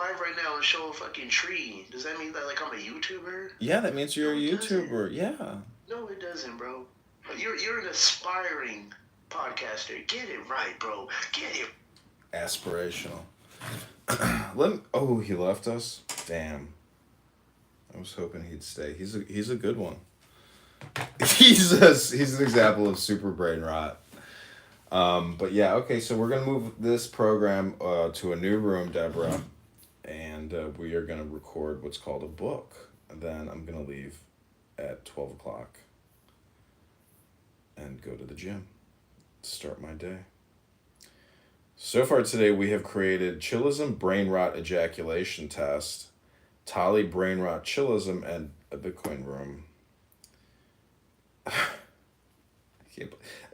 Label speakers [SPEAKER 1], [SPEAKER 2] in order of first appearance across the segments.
[SPEAKER 1] live right now and show a fucking tree, does that mean that like I'm a YouTuber?
[SPEAKER 2] Yeah, that means you're
[SPEAKER 1] No,
[SPEAKER 2] a
[SPEAKER 1] it doesn't.
[SPEAKER 2] YouTuber. Yeah.
[SPEAKER 1] No, it doesn't, bro. You're an aspiring podcaster. Get it right, bro. Get it.
[SPEAKER 2] Aspirational. He left us. Damn. I was hoping he'd stay. He's a good one. He's an example of super brain rot. But yeah, okay. So we're gonna move this program to a new room, Deborah, and we are gonna record what's called a book. And then I'm gonna leave at 12 o'clock and go to the gym. Start my day. So far today, we have created chillism, brain rot, ejaculation test, Tali, brain rot, chillism, and a Bitcoin room.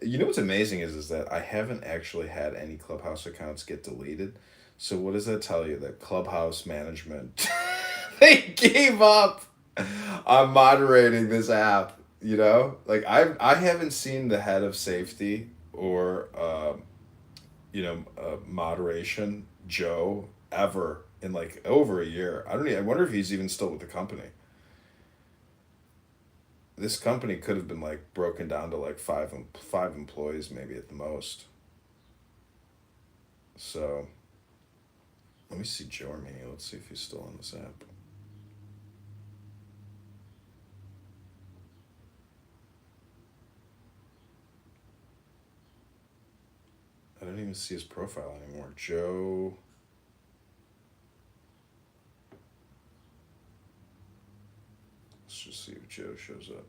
[SPEAKER 2] You know what's amazing is that I haven't actually had any Clubhouse accounts get deleted. So what does that tell you? That Clubhouse management, they gave up on moderating this app. You know, like I haven't seen the head of safety or moderation Joe ever in like over a year. I wonder if he's even still with the company. This company could have been like broken down to like five employees maybe at the most. So let me see Joe Armenia. Let's see if he's still on this app. I don't even see his profile anymore. Joe. Let's just see if Joe shows up.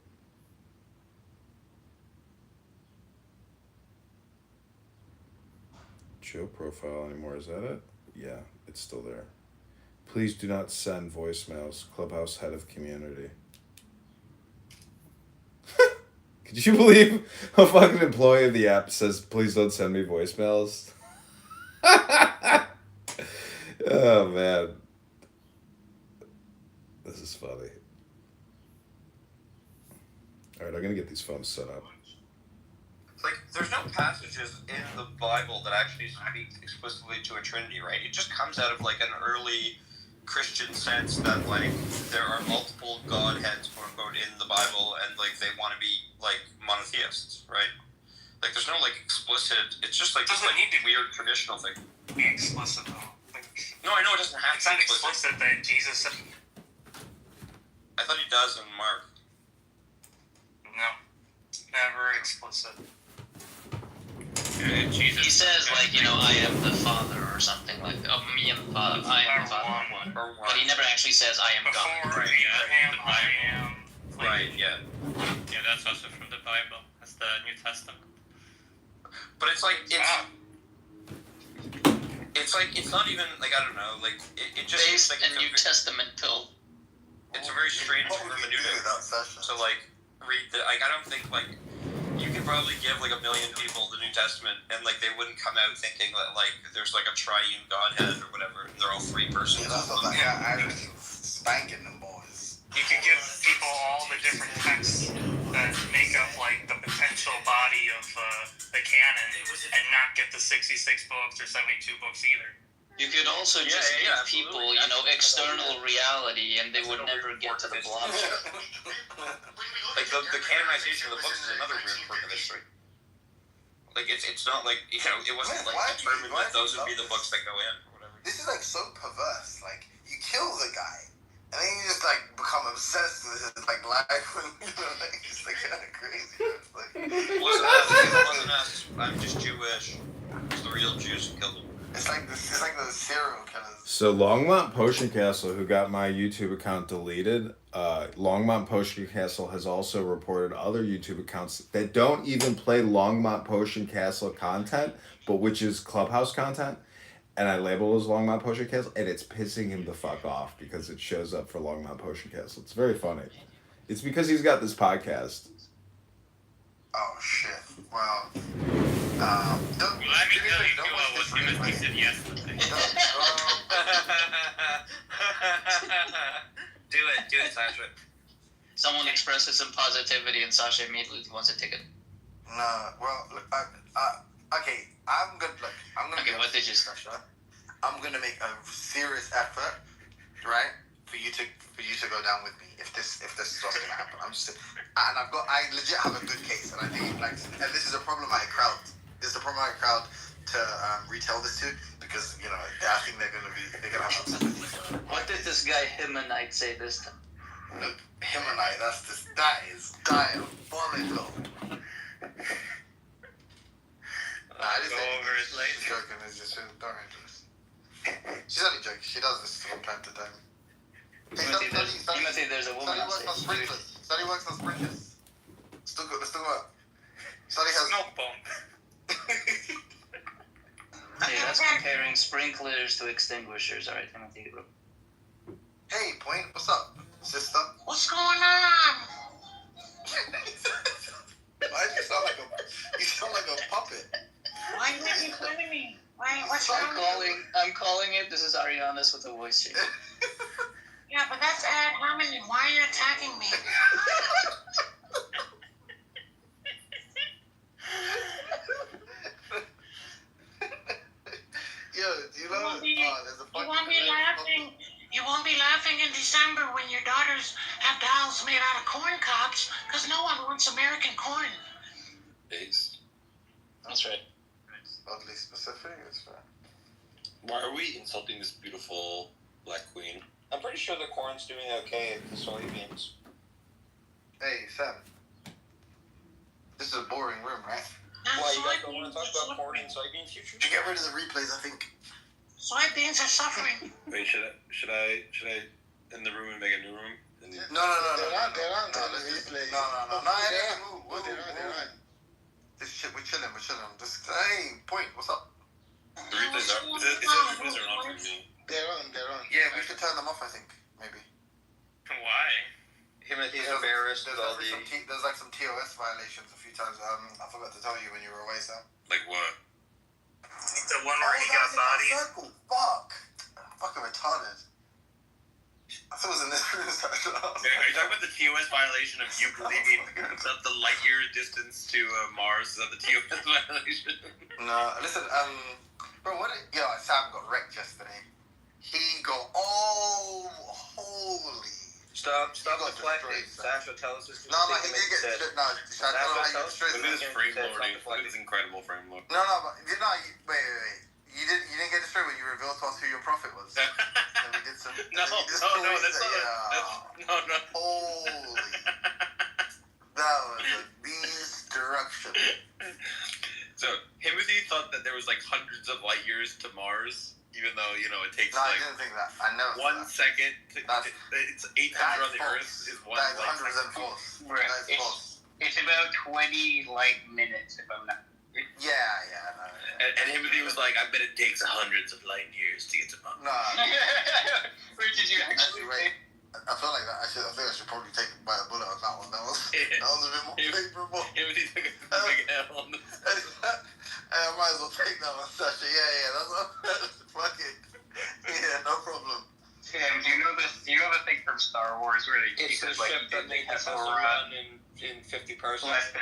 [SPEAKER 2] Joe profile anymore. Is that it? Yeah, it's still there. Please do not send voicemails. Clubhouse head of community. Could you believe a fucking employee of the app says, please don't send me voicemails? Oh, man. This is funny. All right, I'm going to get these phones set up.
[SPEAKER 3] Like, there's no passages in the Bible that actually speak explicitly to a Trinity, right? It just comes out of, like, an early Christian sense that, like, there are multiple Godheads, quote-unquote, in the Bible, and, like, they want to be, like, monotheists, right? Like, there's no, like, explicit... It's just, like, this, like, weird traditional thing.
[SPEAKER 4] Be explicit, though. Like,
[SPEAKER 3] no, I know it doesn't have
[SPEAKER 4] to be explicit. It's not explicit that Jesus said...
[SPEAKER 3] I thought he does in Mark.
[SPEAKER 4] No. Never explicit.
[SPEAKER 5] Jesus. He says, like, I am the Father or something like that. Me and the Father. I am the Father. But he never actually says, I am God.
[SPEAKER 4] Before Abraham, I am.
[SPEAKER 3] Right, yeah.
[SPEAKER 6] Yeah, that's also from the Bible. That's the New Testament.
[SPEAKER 3] But it's like, it's not even, like, I don't know, like, it just...
[SPEAKER 5] Based
[SPEAKER 3] like,
[SPEAKER 5] a New Testament pill.
[SPEAKER 3] It's a very strange hermeneutic. So, like, read the... Like, I don't think, like... You could probably give, like, 1 million people the New Testament, and, like, they wouldn't come out thinking that, like, there's, like, a triune Godhead or whatever, and they're all three persons.
[SPEAKER 7] Yeah, that's what I was spanking them boys.
[SPEAKER 4] You can give people all the different texts that make up, like, the potential body of the canon, and not get the 66 books or 72 books either.
[SPEAKER 5] You could also just give people, external reality, and they would never get to the blob.
[SPEAKER 3] Like, the canonization of the books is another weird quirk of history. Like, it's not like, it wasn't, like, determined that those would be the books that go in, or whatever.
[SPEAKER 7] This is, like, so perverse. Like, you kill the guy, and then you just, like, become obsessed with his, like, life, like, it's, like, kind of crazy. It's like...
[SPEAKER 3] It wasn't us. I'm just Jewish. It's the real Jews who killed him.
[SPEAKER 7] It's like the serial killers.
[SPEAKER 2] So Longmont Potion Castle, who got my YouTube account deleted, Longmont Potion Castle has also reported other YouTube accounts that don't even play Longmont Potion Castle content, but which is Clubhouse content. And I label it as Longmont Potion Castle, and it's pissing him the fuck off because it shows up for Longmont Potion Castle. It's very funny. It's because he's got this podcast.
[SPEAKER 7] Oh shit! Well,
[SPEAKER 6] let me tell you what Timothy said yesterday.
[SPEAKER 3] Do it, Sasha.
[SPEAKER 5] Someone expresses some positivity, and Sasha immediately wants to take it.
[SPEAKER 7] No, well, look, okay, I'm good. Look, I'm gonna.
[SPEAKER 5] Okay, what did you say?
[SPEAKER 7] I'm gonna make a serious effort, right, for you to go down with me if this is what's gonna happen. I legit have a good case, and I think and this is a problematic crowd. This is a problematic crowd to retell this to because I think they're gonna have some sympathy for it.
[SPEAKER 5] What did this guy Himonite say this time?
[SPEAKER 7] Look, Himonite, that is diabolical. I just
[SPEAKER 4] Go over his
[SPEAKER 7] she's joking. It's just don't interest. She's only joking. She does this from time to time. Hey,
[SPEAKER 5] Timothy, there's a woman
[SPEAKER 7] Study
[SPEAKER 5] on
[SPEAKER 7] works on
[SPEAKER 5] stage.
[SPEAKER 7] sprinklers. Study works on sprinklers. Still good. Study has
[SPEAKER 4] Smoke bomb.
[SPEAKER 5] Hey, that's comparing sprinklers to extinguishers. All right, Timothy.
[SPEAKER 7] Hey, Point. What's up, sister?
[SPEAKER 6] What's going on?
[SPEAKER 7] Why do you sound like a puppet?
[SPEAKER 6] Why are you making fun of me? What's
[SPEAKER 5] I'm
[SPEAKER 6] wrong?
[SPEAKER 5] calling it. This is Ariana's with a voice change.
[SPEAKER 6] Yeah, but that's ad hominem. Why are you attacking me?
[SPEAKER 7] Yo, do you know? There's a
[SPEAKER 6] You won't be laughing. You won't be laughing in December when your daughters have dolls made out of corn cobs, because no one wants American corn.
[SPEAKER 3] Based.
[SPEAKER 5] That's right.
[SPEAKER 7] Oddly specific. It's fair.
[SPEAKER 3] Why are we insulting this beautiful black queen? I'm pretty sure the corn's doing okay at the soybeans.
[SPEAKER 7] Hey, Sam. This is a boring room, right?
[SPEAKER 3] Why, you guys don't want to talk about corn and soybean future?
[SPEAKER 7] Should get rid of the replays, I think.
[SPEAKER 6] Soybeans are suffering.
[SPEAKER 3] Wait, should I end the room and make a new room?
[SPEAKER 7] No.
[SPEAKER 8] They're on the replay.
[SPEAKER 7] No.
[SPEAKER 8] They're on.
[SPEAKER 7] This shit, we're chilling. Just, hey, Point, what's up?
[SPEAKER 3] The replays are, it says replays are on for me.
[SPEAKER 8] They're on.
[SPEAKER 7] Yeah, we should turn them off, I think, maybe.
[SPEAKER 4] Why?
[SPEAKER 3] He's embarrassed with all the...
[SPEAKER 7] There's like some TOS violations a few times. I forgot to tell you when you were away, Sam.
[SPEAKER 3] Like what?
[SPEAKER 4] The one where he got bodied.
[SPEAKER 7] Circle. Fuck. I'm fucking retarded. I thought it was in this room.
[SPEAKER 3] Are you talking about the TOS violation of you believing that the light year distance to Mars is that the TOS violation?
[SPEAKER 7] No, listen, bro, Sam got wrecked yesterday. He got, holy.
[SPEAKER 3] Stop
[SPEAKER 7] deflecting.
[SPEAKER 3] Sasha, tell us this.
[SPEAKER 7] No, he did get, should I tell him how you destroyed
[SPEAKER 3] Look at
[SPEAKER 7] him?
[SPEAKER 3] this frame loading. Look at this incredible frame load.
[SPEAKER 7] No, but, wait. You didn't get destroyed when you revealed to us who your prophet was. No, we did some.
[SPEAKER 3] No, that's not no.
[SPEAKER 7] Holy. That was a destruction.
[SPEAKER 3] So, Timothy thought that there was like hundreds of light years to Mars, even though, it takes
[SPEAKER 7] No, I didn't think that. I never thought
[SPEAKER 3] 1
[SPEAKER 7] that.
[SPEAKER 3] second. It's 800 on the
[SPEAKER 7] false.
[SPEAKER 3] Earth is one
[SPEAKER 7] That is
[SPEAKER 3] light
[SPEAKER 7] 100%
[SPEAKER 3] second.
[SPEAKER 7] false.
[SPEAKER 5] Right.
[SPEAKER 7] That is false.
[SPEAKER 5] It's about 20 light minutes, if I'm not.
[SPEAKER 7] Yeah.
[SPEAKER 3] And Timothy was like, I bet it takes hundreds of light years to get to Mars.
[SPEAKER 7] No.
[SPEAKER 5] Where did you actually
[SPEAKER 7] Wait. I feel like that. I think I should probably take a bullet on that one. That was a bit more favorable.
[SPEAKER 3] Timothy took a big L on this.
[SPEAKER 7] I might as well take that one, Sasha. Yeah. That's fucking. Yeah, no problem.
[SPEAKER 5] Tim, do you know the thing from Star Wars where they
[SPEAKER 3] It's the ship that they have to run in 50 parsecs.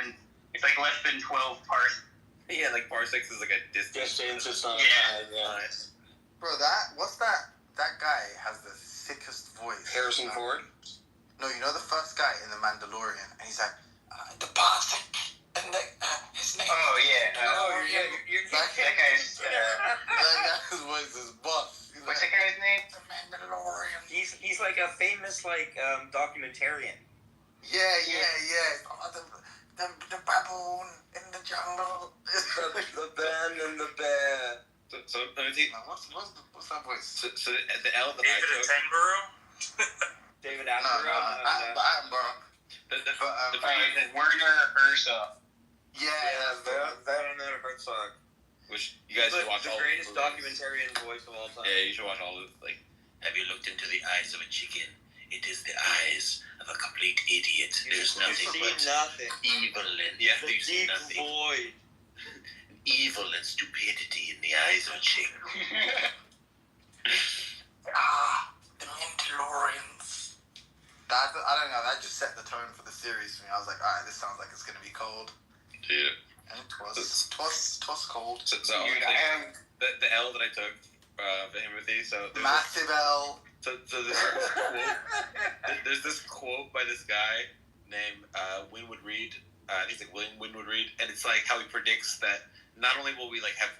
[SPEAKER 5] It's like less than 12 parsecs.
[SPEAKER 3] Yeah, like parsecs is like a distance.
[SPEAKER 8] It's not
[SPEAKER 3] Nice.
[SPEAKER 7] Bro, what's that? That guy has the sickest voice.
[SPEAKER 3] Harrison Ford?
[SPEAKER 7] No, you know the first guy in The Mandalorian, and he's like, the Parsec, and his name.
[SPEAKER 5] Oh, yeah.
[SPEAKER 7] That
[SPEAKER 5] guy's.
[SPEAKER 7] guy's voice is buff.
[SPEAKER 5] What's that guy's name?
[SPEAKER 7] The Mandalorian.
[SPEAKER 3] He's like a famous documentarian.
[SPEAKER 7] Yeah. The baboon in the jungle.
[SPEAKER 3] The Ben and the Bear. So let me see.
[SPEAKER 7] What's that voice?
[SPEAKER 3] So the L that I
[SPEAKER 4] David
[SPEAKER 3] took.
[SPEAKER 4] Attenborough?
[SPEAKER 3] David
[SPEAKER 7] No,
[SPEAKER 3] Attenborough.
[SPEAKER 7] Attenborough.
[SPEAKER 3] The
[SPEAKER 5] Werner Herzog.
[SPEAKER 7] Yeah.
[SPEAKER 3] Werner Herzog. Which you guys should watch all. The greatest documentarian voice of all time. Yeah, you should watch all of it. Have you looked into the eyes of a chicken? It is the eyes of a complete idiot. There's nothing but evil and deep void. Evil and stupidity in the eyes of a chicken.
[SPEAKER 7] The Mandalorians. I don't know. That just set the tone for the series for me. I was like, all right, this sounds like it's gonna be cold.
[SPEAKER 3] Yeah.
[SPEAKER 7] And it was. Twas cold.
[SPEAKER 3] So the L that I took Timothy. So
[SPEAKER 7] Massive L.
[SPEAKER 3] So there's this quote by this guy named Winwood Reed. He's like William Winwood Reed, and it's like how he predicts that not only will we like have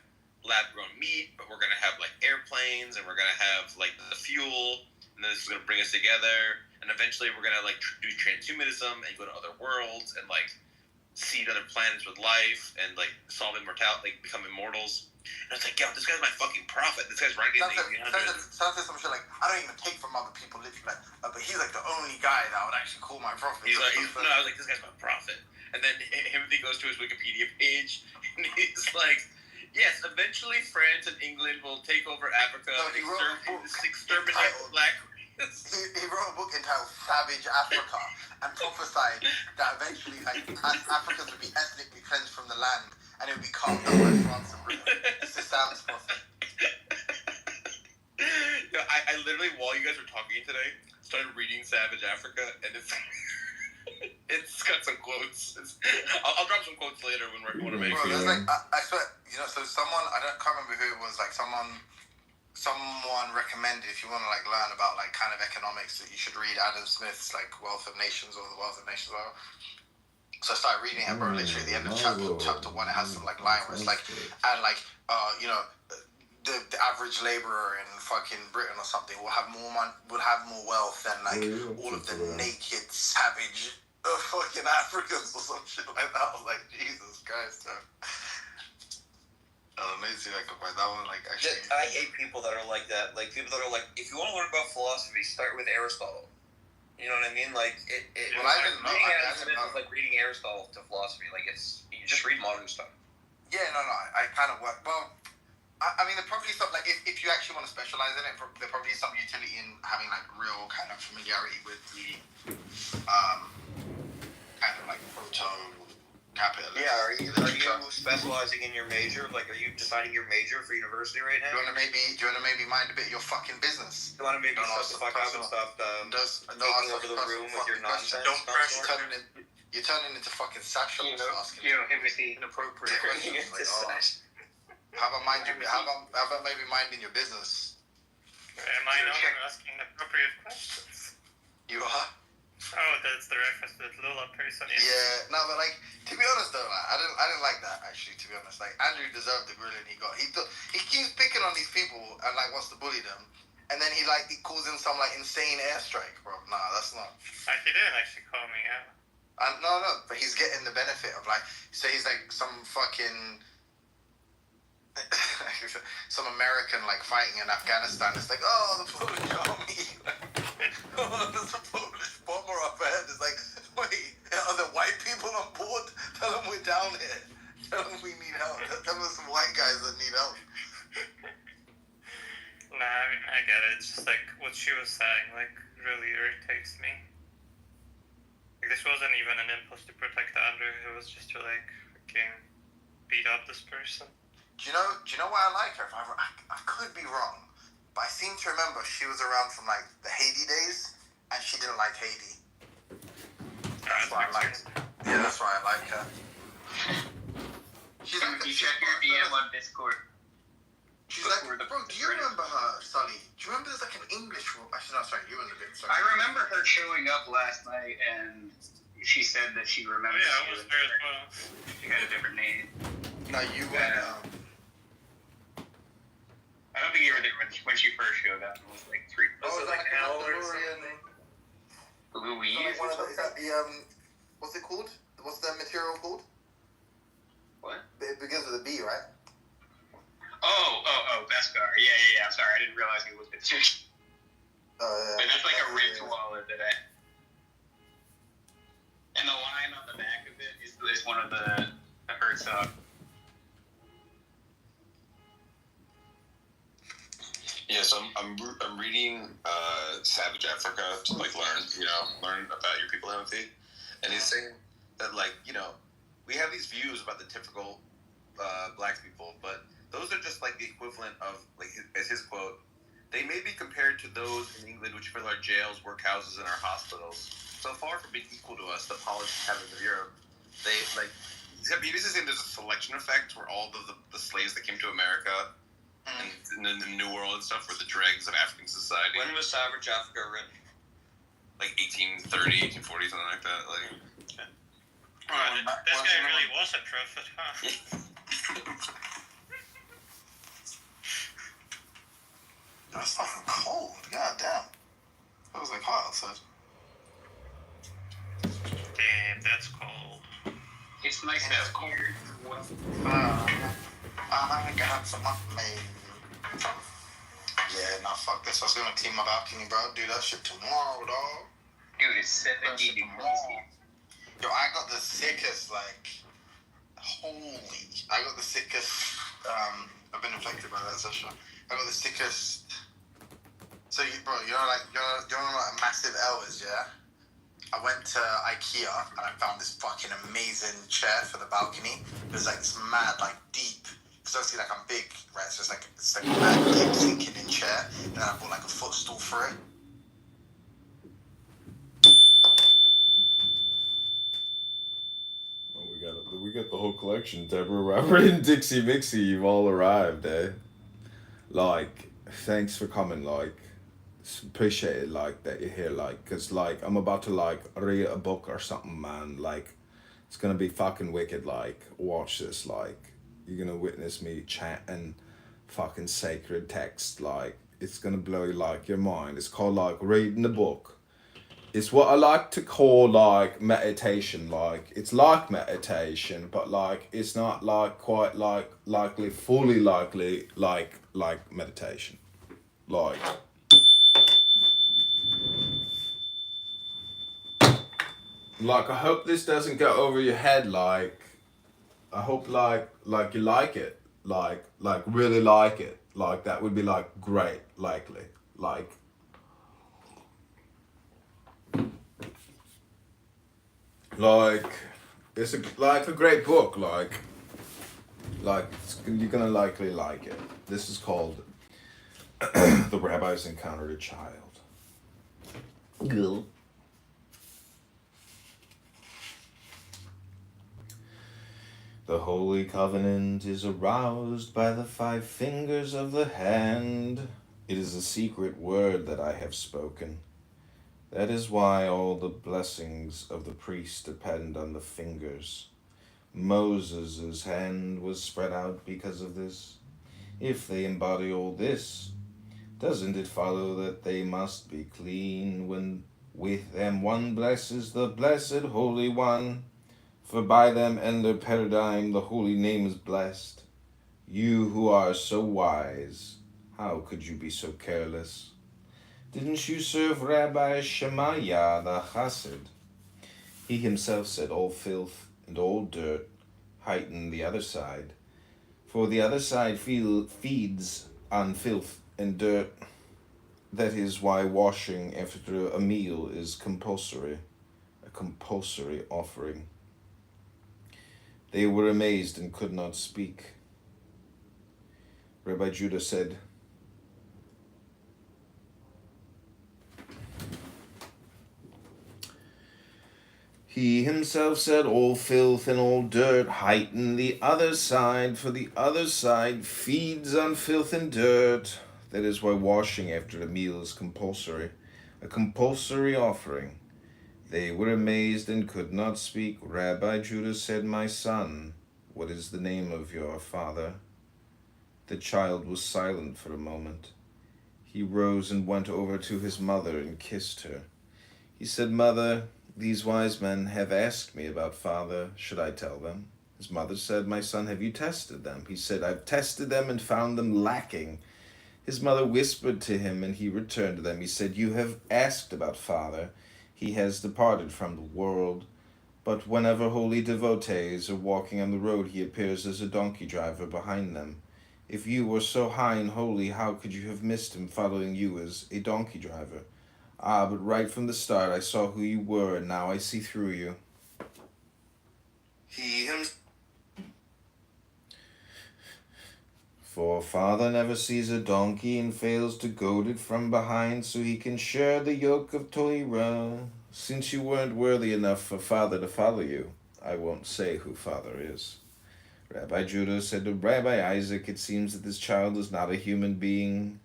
[SPEAKER 3] lab grown meat, but we're gonna have like airplanes, and we're gonna have like the fuel, and then this is gonna bring us together, and eventually we're gonna like do transhumanism and go to other worlds and like seed other planets with life and like solve immortality, like become immortals. And it's like, yo, this guy's my fucking prophet. This guy's writing in the 1800s.
[SPEAKER 7] Sounds like some shit like, I don't even take from other people, literally, like, but he's like the only guy that I would actually call my prophet.
[SPEAKER 3] I was like, this guy's my prophet. And then Timothy goes to his Wikipedia page, and he's like, yes, eventually France and England will take over Africa and exterminate black race.
[SPEAKER 7] He wrote a book entitled Savage Africa and prophesied that eventually like, Africans would be ethnically cleansed from the land and it would be carved up by France and Britain. It's the Sam's prophet.
[SPEAKER 3] Yo, I literally, while you guys were talking today, started reading Savage Africa, and it's got some quotes. I'll drop some quotes later when we're going to make.
[SPEAKER 7] Bro, there's like I swear, so someone can't remember who it was. Like someone recommended if you want to like learn about like kind of economics that you should read Adam Smith's like Wealth of Nations or The Wealth of Nations. Well, so I started reading it, bro. Literally at the end of chapter 1, it has some like line where it's like and like the average laborer in fucking Britain or something will have more wealth than like all of the naked savage fucking Africans or some shit like that. I was like, Jesus Christ, man. Amazing, like that one, like actually.
[SPEAKER 3] I hate people that are like that. Like people that are like, if you want to learn about philosophy, start with Aristotle. You know what I mean? Like
[SPEAKER 7] Well, I didn't know.
[SPEAKER 3] It's like reading Aristotle to philosophy. Like you just read modern stuff.
[SPEAKER 7] Yeah, no, I kind of work. Well, I mean, there probably some like if you actually want to specialize in it, there probably is some utility in having like real kind of familiarity with the kind of like proto capitalist.
[SPEAKER 3] Yeah, are you specializing in your major? Like, are you deciding your major for university right now?
[SPEAKER 7] Do you want to maybe mind a bit of your fucking business?
[SPEAKER 3] You want to maybe shut the fuck up and stop taking over the room with your nonsense?
[SPEAKER 7] You're turning into fucking Sasha.
[SPEAKER 4] You know, Timothy.
[SPEAKER 7] Inappropriate questions. Like, how about maybe minding your business?
[SPEAKER 4] Am I not asking appropriate questions?
[SPEAKER 7] You are?
[SPEAKER 4] Oh, that's the reference to that Lula person.
[SPEAKER 7] Yeah, no, but like, to be honest though, like, I didn't like that actually. To be honest, like Andrew deserved the grilling he got. He keeps picking on these people and like wants to bully them, and then he calls in some like insane airstrike, bro. Nah, that's not.
[SPEAKER 4] He didn't actually call me out.
[SPEAKER 7] No, but he's getting the benefit of like, say he's like some fucking. Some American like fighting in Afghanistan. It's like, oh, the Polish army. There's a Polish bomber up ahead. It's like, wait, are there white people on board? Tell them we're down here. Tell them we need help. Tell them there's some white guys that need help.
[SPEAKER 4] Nah, I mean, I get it. It's just like what she was saying, like, really irritates me. Like, this wasn't even an impulse to protect Andrew. It was just to like fucking beat up this person.
[SPEAKER 7] Do you know why I like her? I could be wrong, but I seem to remember she was around from like the Haiti days, and she didn't like Haiti. That's why I like. Yeah, that's why I like her. She's like
[SPEAKER 5] You check your DM on Discord.
[SPEAKER 7] She's like, bro, do you remember her, Sully? Do you remember there's like an English woman? Actually, no, sorry, you were a bit. Sorry.
[SPEAKER 5] I remember her showing up last night, and she said that she remembers.
[SPEAKER 4] Yeah, I was there as well.
[SPEAKER 5] She had a different name.
[SPEAKER 7] No, you were.
[SPEAKER 5] I don't think you were there when she first showed up. It was like 3.
[SPEAKER 7] Was it like an Louis?
[SPEAKER 5] Louise?
[SPEAKER 7] Is that the what's it called? What's the material called?
[SPEAKER 5] What?
[SPEAKER 7] It begins with a B, right?
[SPEAKER 5] Oh, Beskar. Yeah. I'm sorry, I didn't realize it was the two.
[SPEAKER 7] Yeah.
[SPEAKER 5] But that's like a ripped wallet that and the line on the back of it is one of the hurts up.
[SPEAKER 9] Yes, I'm reading Savage Africa to like learn about your people, Timothy, and he's saying that like we have these views about the typical black people, but those are just like the equivalent of like as his quote, they may be compared to those in England which fill our jails, workhouses, and our hospitals. So far from being equal to us, the polished heavens of Europe, they like. Except he basically saying there's a selection effect where all the slaves that came to America and in the New World and stuff, were the dregs of African society.
[SPEAKER 3] When was Savage Africa written?
[SPEAKER 9] Like 1830, 1840, something like that. Like,
[SPEAKER 4] Wow, this guy really was a prophet, huh?
[SPEAKER 7] That's fucking cold. God damn. It was like hot outside.
[SPEAKER 4] Damn, that's cold.
[SPEAKER 5] It's nice to have cold.
[SPEAKER 7] I got some up made. Yeah, nah, fuck this. I was gonna clean my balcony, bro. Do that shit tomorrow, dog.
[SPEAKER 5] Dude, it's 70 degrees.
[SPEAKER 7] Yo, I got the sickest, like, I got the sickest, I've been infected by that session. I got the sickest, so you know like massive L's, yeah? I went to IKEA and I found this fucking amazing chair for the balcony. It was like this mad, like deep, because obviously like I'm big, right? So it's like a mad deep sinking in chair. And then I bought like a footstool for it.
[SPEAKER 2] We got the whole collection. Deborah, Robert, and Dixie Mixie, you've all arrived, eh? Like, thanks for coming, like, appreciate it, like, that you're here, like, because, like, I'm about to, like, read a book or something, man, like, it's gonna be fucking wicked, like, watch this, like, you're gonna witness me chanting fucking sacred text, like, it's gonna blow, like, your mind. It's called, like, reading the book. It's what I like to call, like, meditation, like, it's like meditation, but, like, it's not, like, quite, like, fully likely, like meditation, like, I hope this doesn't go over your head, like, I hope, like you like it, like, really like it, like, that would be, like, great, likely, like, it's a great book, like you're gonna likely like it. This is called The Rabbis Encountered a Child. Cool. The Holy Covenant is aroused by the 5 fingers of the hand. It is a secret word that I have spoken. That is why all the blessings of the priest depend on the fingers. Moses' hand was spread out because of this. If they embody all this, doesn't it follow that they must be clean when with them one blesses the blessed Holy One? For by them and their paradigm the holy name is blessed. You who are so wise, how could you be so careless? Didn't you serve Rabbi Shemaiah the Chassid? He himself said all filth and all dirt heighten the other side. For the other side feeds on filth and dirt. That is why washing after a meal is compulsory, a compulsory offering. They were amazed and could not speak. Rabbi Judah said, He himself said, all filth and all dirt heighten the other side, for the other side feeds on filth and dirt. That is why washing after a meal is compulsory, a compulsory offering. They were amazed and could not speak. Rabbi Judah said, My son, what is the name of your father? The child was silent for a moment. He rose and went over to his mother and kissed her. He said, Mother, these wise men have asked me about father. Should I tell them? His mother said, My son, have you tested them? He said, I've tested them and found them lacking. His mother whispered to him, and he returned to them. He said, You have asked about father. He has departed from the world. But whenever holy devotees are walking on the road, he appears as a donkey driver behind them. If you were so high and holy, how could you have missed him following you as a donkey driver? Ah, but right from the start I saw who you were, and now I see through you. For father never sees a donkey and fails to goad it from behind so he can share the yoke of Torah. Since you weren't worthy enough for father to follow you, I won't say who father is. Rabbi Judah said to Rabbi Isaac, "It seems that this child is not a human being."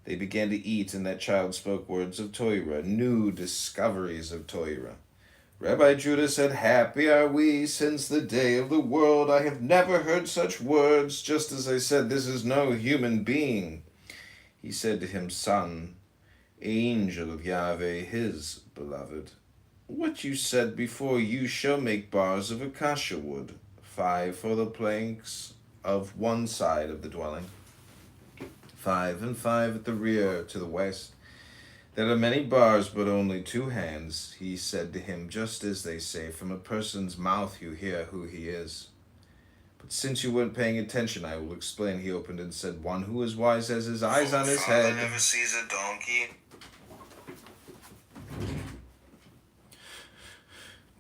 [SPEAKER 2] They began to eat, and that child spoke words of Torah, new discoveries of Torah. Rabbi Judah said, "Happy are we since the day of the world. I have never heard such words, just as I said, this is no human being." He said to him, "Son, angel of Yahweh, his beloved, what you said before, you shall make bars of acacia wood, 5 for the planks of one side of the dwelling, 5 and 5 at the rear to the west. There are many bars, but only 2 hands." He said to him, "Just as they say, from a person's mouth you hear who he is. But since you weren't paying attention, I will explain." He opened and said, "One who is wise has his eyes on his head."
[SPEAKER 10] Never sees a donkey.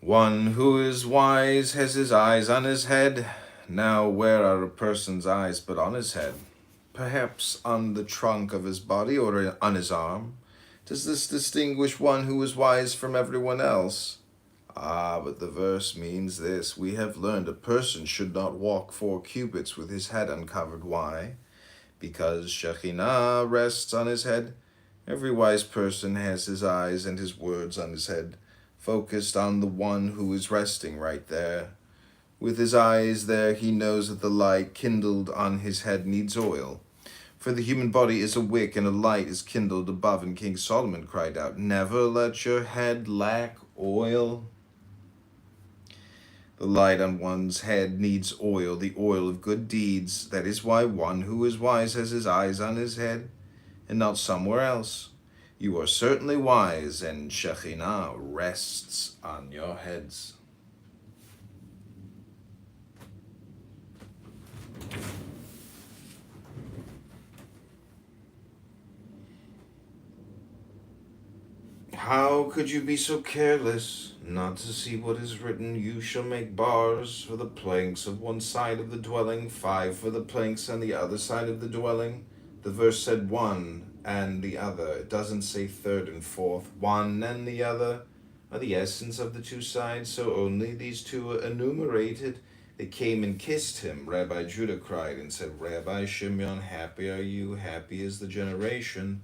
[SPEAKER 2] One who is wise has his eyes on his head. Now, where are a person's eyes but on his head? Perhaps on the trunk of his body or on his arm? Does this distinguish one who is wise from everyone else? Ah, but the verse means this: we have learned a person should not walk 4 cubits with his head uncovered. Why? Because Shekhinah rests on his head. Every wise person has his eyes and his words on his head, focused on the one who is resting right there. With his eyes there, he knows that the light kindled on his head needs oil. For the human body is a wick, and a light is kindled above. And King Solomon cried out, "Never let your head lack oil." The light on one's head needs oil, the oil of good deeds. That is why one who is wise has his eyes on his head, and not somewhere else. You are certainly wise, and Shekhinah rests on your heads. How could you be so careless not to see what is written? You shall make bars for the planks of one side of the dwelling, 5 for the planks on the other side of the dwelling. The verse said one and the other. It doesn't say third and fourth. One and the other are the essence of the 2 sides, so only these 2 are enumerated. They came and kissed him. Rabbi Judah cried and said, "Rabbi Shimon, happy are you, happy is the generation.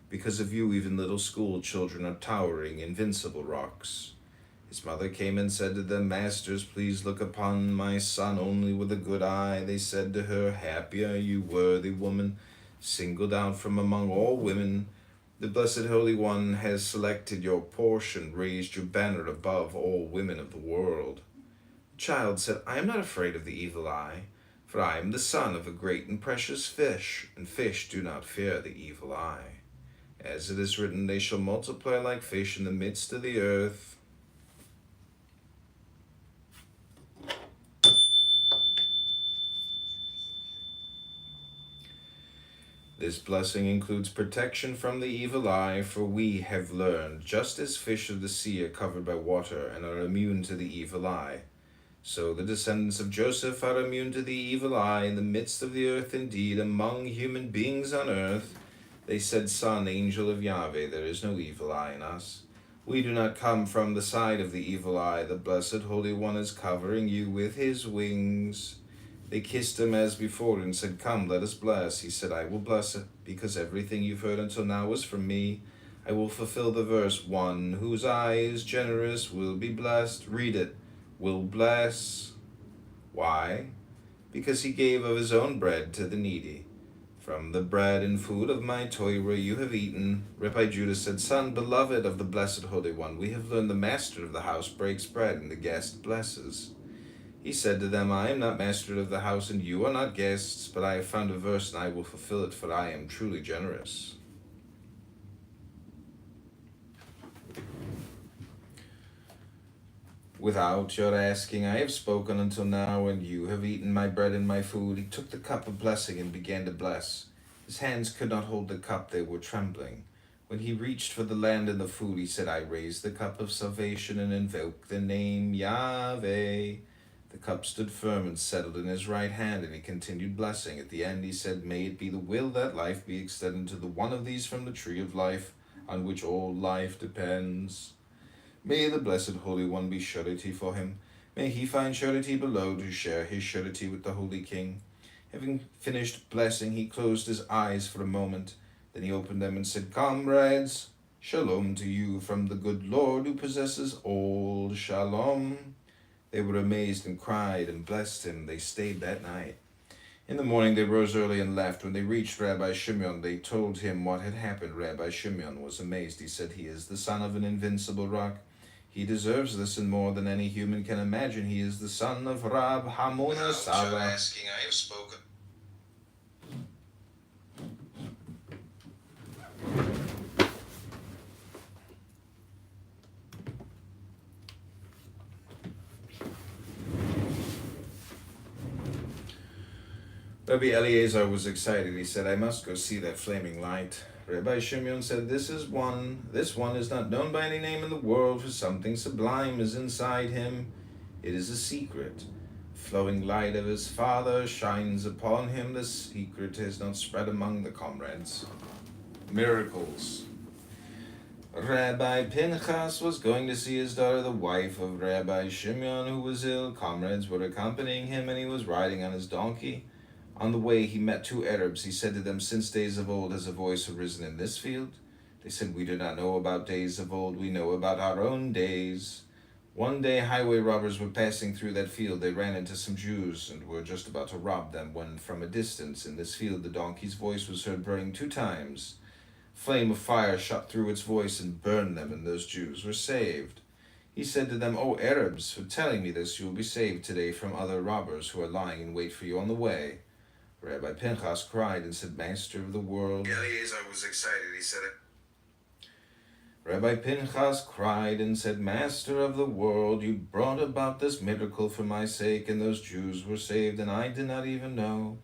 [SPEAKER 2] Because of you, even little school children are towering, invincible rocks." His mother came and said to them, "Masters, please look upon my son only with a good eye." They said to her, "Happy are you, worthy woman, singled out from among all women. The Blessed Holy One has selected your portion, raised your banner above all women of the world." The child said, "I am not afraid of the evil eye, for I am the son of a great and precious fish, and fish do not fear the evil eye. As it is written, they shall multiply like fish in the midst of the earth." This blessing includes protection from the evil eye, for we have learned, just as fish of the sea are covered by water and are immune to the evil eye, so the descendants of Joseph are immune to the evil eye in the midst of the earth. Indeed, among human beings on earth, they said, "Son, angel of Yahweh, there is no evil eye in us. We do not come from the side of the evil eye. The Blessed Holy One is covering you with his wings." They kissed him as before and said, "Come, let us bless." He said, "I will bless it, because everything you've heard until now was from me. I will fulfill the verse, one whose eye is generous will be blessed." Read it. Will bless. Why? Because he gave of his own bread to the needy. "From the bread and food of my Torah you have eaten." Rabbi Judah said, "Son, beloved of the Blessed Holy One, we have learned the master of the house breaks bread and the guest blesses." He said to them, "I am not master of the house and you are not guests, but I have found a verse and I will fulfill it, for I am truly generous." "Without your asking, I have spoken until now, and you have eaten my bread and my food." He took the cup of blessing and began to bless. His hands could not hold the cup, they were trembling. When he reached for the land and the food, he said, "I raise the cup of salvation and invoke the name Yahweh." The cup stood firm and settled in his right hand, and he continued blessing. At the end he said, "May it be the will that life be extended to the one of these from the tree of life, on which all life depends. May the Blessed Holy One be surety for him. May he find surety below to share his surety with the Holy King. Having finished blessing, he closed his eyes for a moment. Then he opened them and said, Comrades, shalom to you from the good Lord who possesses all shalom. They were amazed and cried and blessed him. They stayed that night. In the morning they rose early and left. When they reached Rabbi Shimon, they told him what had happened. Rabbi Shimon was amazed. He said, He is the son of an invincible rock. He deserves this and more than any human can imagine. He is the son of Rab Hamona Sara.
[SPEAKER 9] Asking, I have spoken.
[SPEAKER 2] Rabbi Eliezer was excited. He said, I must go see that flaming light. Rabbi Shimon said, This one is not known by any name in the world, for something sublime is inside him. It is a secret. Flowing light of his father shines upon him. The secret is not spread among the comrades. Miracles. Rabbi Pinchas was going to see his daughter, the wife of Rabbi Shimon, who was ill. Comrades were accompanying him, and he was riding on his donkey. On the way, he met two Arabs. He said to them, Since days of old has a voice arisen in this field? They said, We do not know about days of old. We know about our own days. One day, highway robbers were passing through that field. They ran into some Jews and were just about to rob them when, from a distance, in this field, the donkey's voice was heard burning 2 times. Flame of fire shot through its voice and burned them, and those Jews were saved. He said to them, O Arabs, for telling me this, you will be saved today from other robbers who are lying in wait for you on the way. Rabbi Pinchas cried and said, Master of the world.
[SPEAKER 9] Eliezer was excited. He said it.
[SPEAKER 2] Rabbi Pinchas cried and said, Master of the world, you brought about this miracle for my sake, and those Jews were saved, and I did not even know.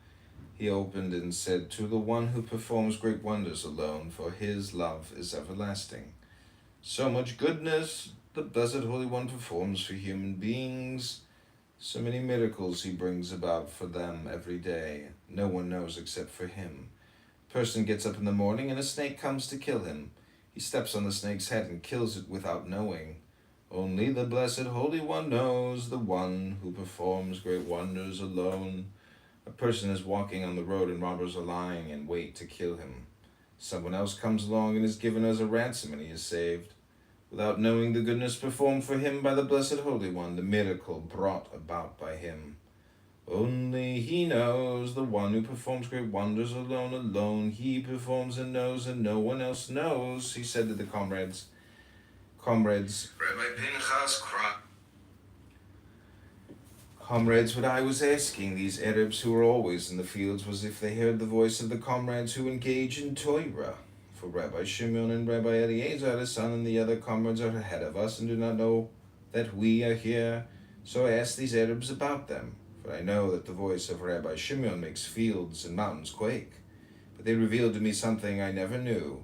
[SPEAKER 2] He opened and said, To the one who performs great wonders alone, for his love is everlasting. So much goodness the Blessed Holy One performs for human beings. So many miracles he brings about for them every day. No one knows except for him. A person gets up in the morning and a snake comes to kill him. He steps on the snake's head and kills it without knowing. Only the Blessed Holy One knows, the one who performs great wonders alone. A person is walking on the road and robbers are lying in wait to kill him. Someone else comes along and is given as a ransom and he is saved. Without knowing the goodness performed for him by the Blessed Holy One, the miracle brought about by him. Only he knows, the one who performs great wonders alone he performs and no one else knows, he said to the comrades.
[SPEAKER 9] Rabbi Pinchas cried.
[SPEAKER 2] Comrades, what I was asking these Arabs who were always in the fields was if they heard the voice of the comrades who engage in Torah. For Rabbi Shimon and Rabbi Eliezer, his son, and the other comrades are ahead of us and do not know that we are here. So I asked these Arabs about them, for I know that the voice of Rabbi Shimon makes fields and mountains quake. But they revealed to me something I never knew.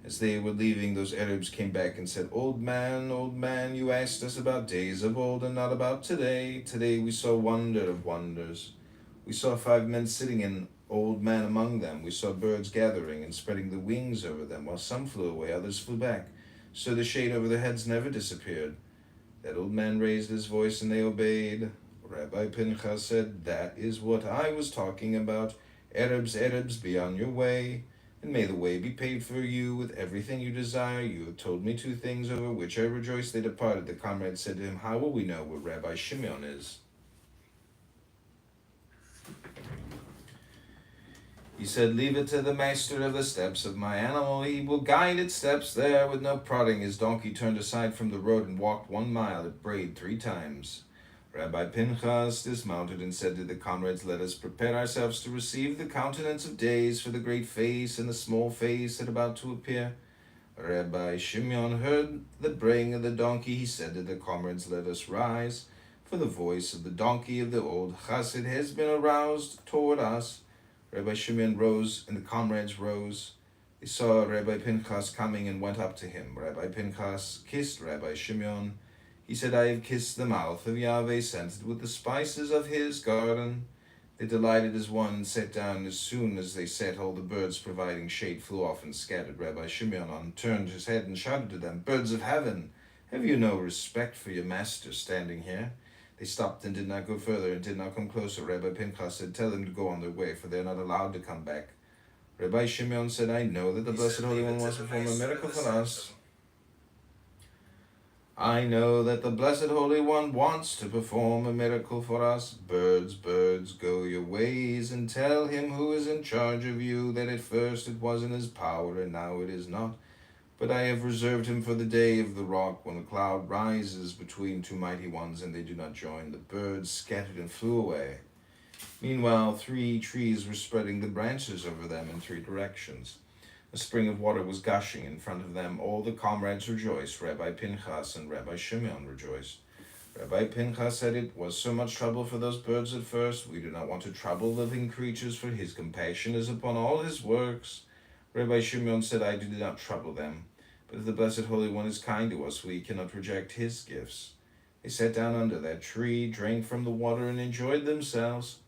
[SPEAKER 2] As they were leaving, those Arabs came back and said, Old man, you asked us about days of old and not about today. Today we saw wonder of wonders. We saw 5 men sitting and old man among them. We saw birds gathering and spreading the wings over them, while some flew away, others flew back. So the shade over their heads never disappeared. That old man raised his voice and they obeyed. Rabbi Pinchas said, That is what I was talking about. Arabs, be on your way, and may the way be paid for you with everything you desire. You have told me 2 things over which I rejoice. They departed. The comrade said to him, How will we know where Rabbi Shimon is? He said, Leave it to the master of the steps of my animal. He will guide its steps there with no prodding. His donkey turned aside from the road and walked 1 mile. It brayed 3 times. Rabbi Pinchas dismounted and said to the comrades, Let us prepare ourselves to receive the countenance of days, for the great face and the small face are about to appear. Rabbi Shimon heard the braying of the donkey. He said to the comrades, Let us rise, for the voice of the donkey of the old chassid has been aroused toward us. Rabbi Shimon rose, and the comrades rose. They saw Rabbi Pinchas coming and went up to him. Rabbi Pinchas kissed Rabbi Shimon. He said, I have kissed the mouth of Yahweh, scented with the spices of his garden. They delighted as one and sat down. As soon as they sat, all the birds providing shade flew off and scattered. Rabbi Shimon turned his head and shouted to them, Birds of heaven, have you no respect for your master standing here? They stopped and did not go further and did not come closer. Rabbi Pinchas said, "Tell them to go on their way, for they are not allowed to come back." Rabbi Shimon said, "I know that the Blessed Holy One wants to perform a miracle for us. I know that the Blessed Holy One wants to perform a miracle for us. Birds, birds, go your ways and tell him who is in charge of you that at first it was in his power and now it is not. But I have reserved him for the day of the rock, when a cloud rises between two mighty ones and they do not join. The birds scattered and flew away. Meanwhile, 3 trees were spreading the branches over them in 3 directions. A spring of water was gushing in front of them. All the comrades rejoiced. Rabbi Pinchas and Rabbi Shimon rejoiced. Rabbi Pinchas said, "It was so much trouble for those birds at first. We do not want to trouble living creatures, for his compassion is upon all his works." Rabbi Shimon said, "I do not trouble them. But if the Blessed Holy One is kind to us, we cannot reject his gifts." They sat down under that tree, drank from the water, and enjoyed themselves.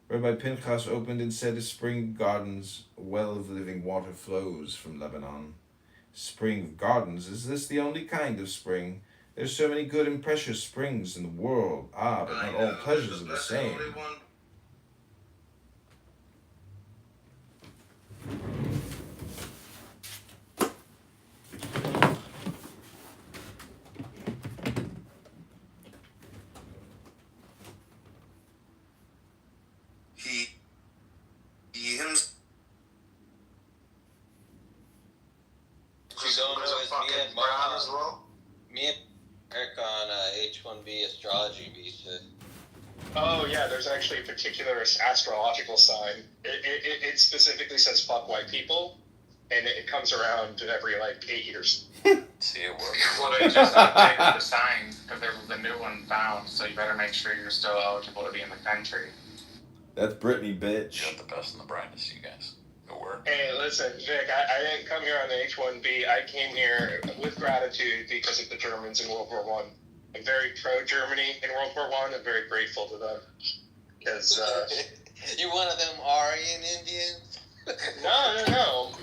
[SPEAKER 2] Rabbi Pinchas opened and said, "A spring of gardens, a well of living water flows from Lebanon." Spring of gardens, is this the only kind of spring? There are so many good and precious springs in the world. But not all pleasures are the same.
[SPEAKER 3] Me and Eric on H-1B astrology visa.
[SPEAKER 10] Oh yeah, there's actually a particular astrological sign. It specifically says "fuck white people," and it comes around every 8 years.
[SPEAKER 9] See it work.
[SPEAKER 11] Well, they just updated the sign because there was a new one found, so you better make sure you're still eligible to be in the country.
[SPEAKER 2] That's Britney, bitch.
[SPEAKER 9] You got the best and the brightest, you guys. Go work.
[SPEAKER 10] Hey, listen, Vic, I didn't come here on the H-1B. I came here with gratitude because of the Germans in World War I. I'm very pro-Germany in World War I. I'm very grateful to them. Because,
[SPEAKER 3] You're one of them Aryan Indians?
[SPEAKER 10] No.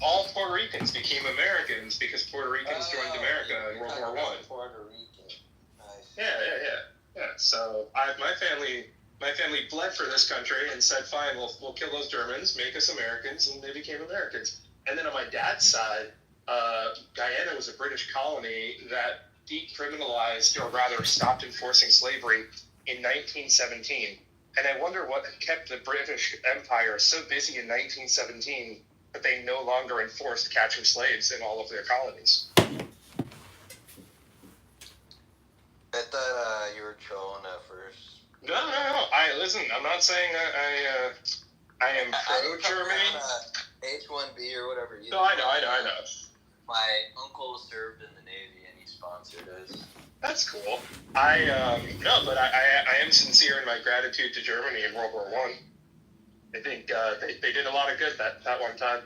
[SPEAKER 10] All Puerto Ricans became Americans because Puerto Ricans joined America in World War I.
[SPEAKER 3] Puerto Rican. Nice.
[SPEAKER 10] Yeah. So my family bled for this country and said, "Fine, we'll kill those Germans, make us Americans," and they became Americans. And then on my dad's side, Guyana was a British colony that decriminalized, or rather stopped enforcing slavery in 1917. And I wonder what kept the British Empire so busy in 1917 that they no longer enforced catching slaves in all of their colonies.
[SPEAKER 3] I thought you were trolling at first.
[SPEAKER 10] No. Listen, I'm not saying I am pro-Germany.
[SPEAKER 3] H-1B or whatever.
[SPEAKER 10] No, I know.
[SPEAKER 3] My uncle served in the Navy and he sponsored us.
[SPEAKER 10] That's cool. I am sincere in my gratitude to Germany in World War I. I think they did a lot of good that one time.